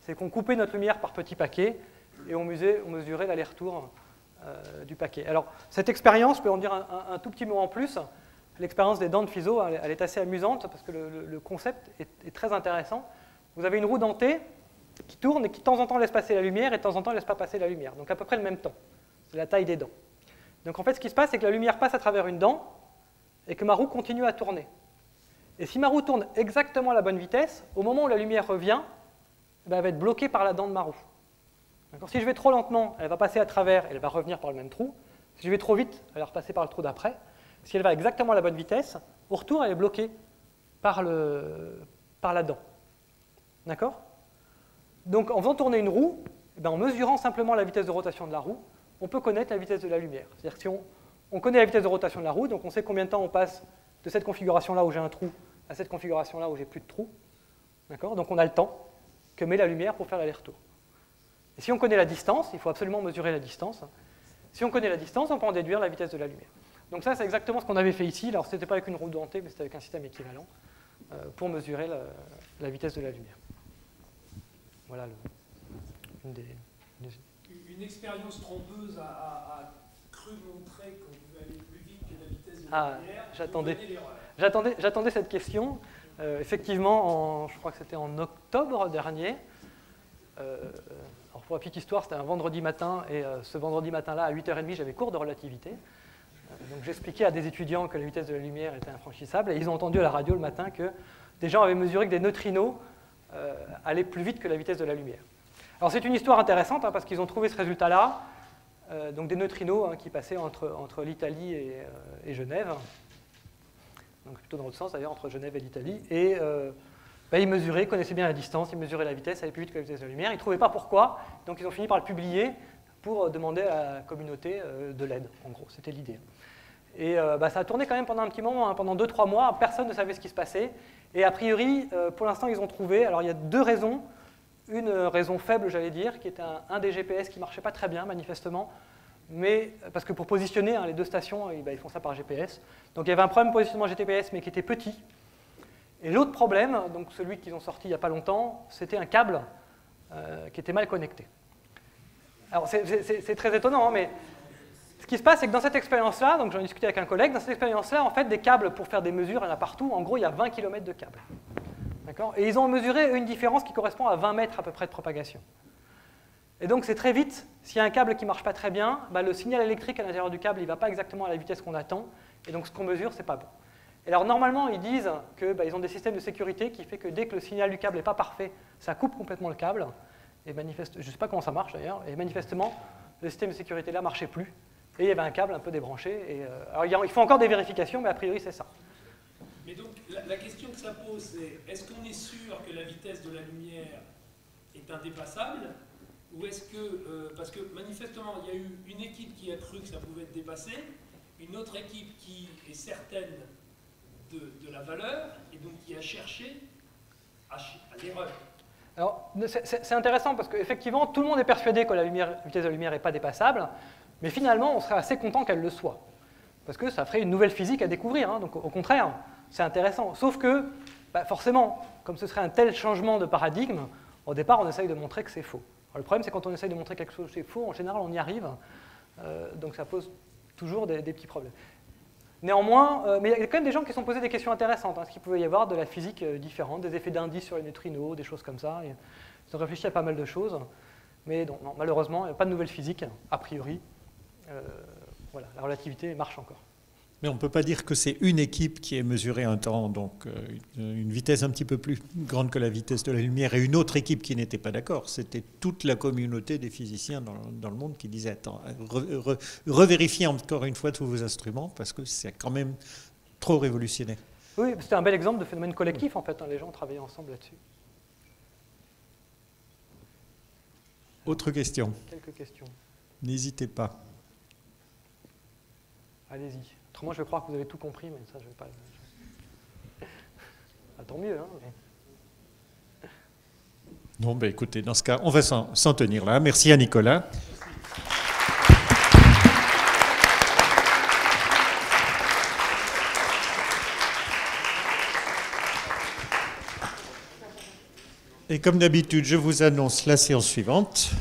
C'est qu'on coupait notre lumière par petits paquets et on mesurait l'aller-retour du paquet. Alors, cette expérience, je peux en dire un tout petit mot en plus. L'expérience des dents de Fizeau, elle est assez amusante parce que le concept est très intéressant. Vous avez une roue dentée qui tourne et qui de temps en temps laisse passer la lumière et de temps en temps ne laisse pas passer la lumière. Donc à peu près le même temps. C'est la taille des dents. Donc en fait, ce qui se passe, c'est que la lumière passe à travers une dent et que ma roue continue à tourner. Et si ma roue tourne exactement à la bonne vitesse, au moment où la lumière revient, elle va être bloquée par la dent de ma roue. Si je vais trop lentement, elle va passer à travers et elle va revenir par le même trou. Si je vais trop vite, elle va repasser par le trou d'après. si elle va exactement à la bonne vitesse, au retour, elle est bloquée par la dent. D'accord? Donc, en faisant tourner une roue, eh bien, en mesurant simplement la vitesse de rotation de la roue, on peut connaître la vitesse de la lumière. C'est-à-dire que si on connaît la vitesse de rotation de la roue, donc on sait combien de temps on passe de cette configuration-là où j'ai un trou à cette configuration-là où j'ai plus de trou. D'accord? Donc, on a le temps que met la lumière pour faire l'aller-retour. Et si on connaît la distance, il faut absolument mesurer la distance. Si on connaît la distance, on peut en déduire la vitesse de la lumière. Donc ça, c'est exactement ce qu'on avait fait ici. Alors, ce n'était pas avec une roue dentée, mais c'était avec un système équivalent pour mesurer la vitesse de la lumière. Voilà Une expérience trompeuse a cru montrer qu'on pouvait aller plus vite que la vitesse de la lumière. J'attendais cette question. Effectivement, je crois que c'était en octobre dernier. Alors pour la petite histoire, c'était un vendredi matin, et ce vendredi matin-là, à 8h30, j'avais cours de relativité. Donc j'expliquais à des étudiants que la vitesse de la lumière était infranchissable, et ils ont entendu à la radio le matin que des gens avaient mesuré que des neutrinos allaient plus vite que la vitesse de la lumière. Alors c'est une histoire intéressante, parce qu'ils ont trouvé ce résultat-là, donc des neutrinos qui passaient entre l'Italie et Genève, donc plutôt dans l'autre sens d'ailleurs, entre Genève et l'Italie, et ils mesuraient, ils connaissaient bien la distance, ils mesuraient la vitesse, ça allait plus vite que la vitesse de la lumière, ils ne trouvaient pas pourquoi, donc ils ont fini par le publier pour demander à la communauté de l'aide, en gros, c'était l'idée. Et ça a tourné quand même pendant un petit moment, pendant 2-3 mois, personne ne savait ce qui se passait, et a priori, pour l'instant, ils ont trouvé, alors il y a 2 raisons, une raison faible, j'allais dire, qui était un des GPS qui ne marchait pas très bien, manifestement, mais parce que pour positionner les 2 stations, ils font ça par GPS, donc il y avait un problème de positionnement GPS, mais qui était petit. Et l'autre problème, donc celui qu'ils ont sorti il n'y a pas longtemps, c'était un câble qui était mal connecté. Alors c'est très étonnant, mais ce qui se passe, c'est que dans cette expérience-là, donc j'en ai discuté avec un collègue, dans cette expérience-là, en fait, des câbles pour faire des mesures, il y en a partout. En gros, il y a 20 km de câbles. D'accord ? Et ils ont mesuré une différence qui correspond à 20 mètres à peu près de propagation. Et donc c'est très vite, s'il y a un câble qui ne marche pas très bien, le signal électrique à l'intérieur du câble, il ne va pas exactement à la vitesse qu'on attend, et donc ce qu'on mesure, ce n'est pas bon. Et alors normalement, ils disent qu'ils ont des systèmes de sécurité qui fait que dès que le signal du câble n'est pas parfait, ça coupe complètement le câble. Et je ne sais pas comment ça marche d'ailleurs, et manifestement, le système de sécurité là ne marchait plus. Et il y avait un câble un peu débranché. Et, alors il faut encore des vérifications, mais a priori c'est ça. Mais donc la question que ça pose, c'est est-ce qu'on est sûr que la vitesse de la lumière est indépassable? Ou est-ce que, parce que manifestement, il y a eu une équipe qui a cru que ça pouvait être dépassé, une autre équipe qui est certaine de la valeur, et donc qui a cherché à l'erreur. Alors, c'est intéressant parce qu'effectivement, tout le monde est persuadé que la vitesse de la lumière n'est pas dépassable, mais finalement, on serait assez content qu'elle le soit. Parce que ça ferait une nouvelle physique à découvrir, donc au contraire, c'est intéressant. Sauf que, forcément, comme ce serait un tel changement de paradigme, au départ, on essaye de montrer que c'est faux. Alors, le problème, c'est quand on essaye de montrer quelque chose c'est faux, en général, on y arrive, donc ça pose toujours des petits problèmes. Néanmoins, mais il y a quand même des gens qui se sont posés des questions intéressantes, ce qu'il pouvait y avoir de la physique différente, des effets d'indice sur les neutrinos, des choses comme ça. Et ils ont réfléchi à pas mal de choses, mais non, malheureusement, il n'y a pas de nouvelle physique, a priori. Voilà, la relativité marche encore. Mais on ne peut pas dire que c'est une équipe qui ait mesuré un temps, donc une vitesse un petit peu plus grande que la vitesse de la lumière, et une autre équipe qui n'était pas d'accord. C'était toute la communauté des physiciens dans le monde qui disait « Attends, revérifiez encore une fois tous vos instruments, parce que c'est quand même trop révolutionnaire. » Oui, c'était un bel exemple de phénomène collectif, en fait. Les gens travaillaient ensemble là-dessus. Autre question? Quelques questions. N'hésitez pas. Allez-y. Autrement, je vais croire que vous avez tout compris, mais ça, je ne vais pas... tant mieux, mais... Non, écoutez, dans ce cas, on va s'en tenir là. Merci à Nicolas. Et comme d'habitude, je vous annonce la séance suivante.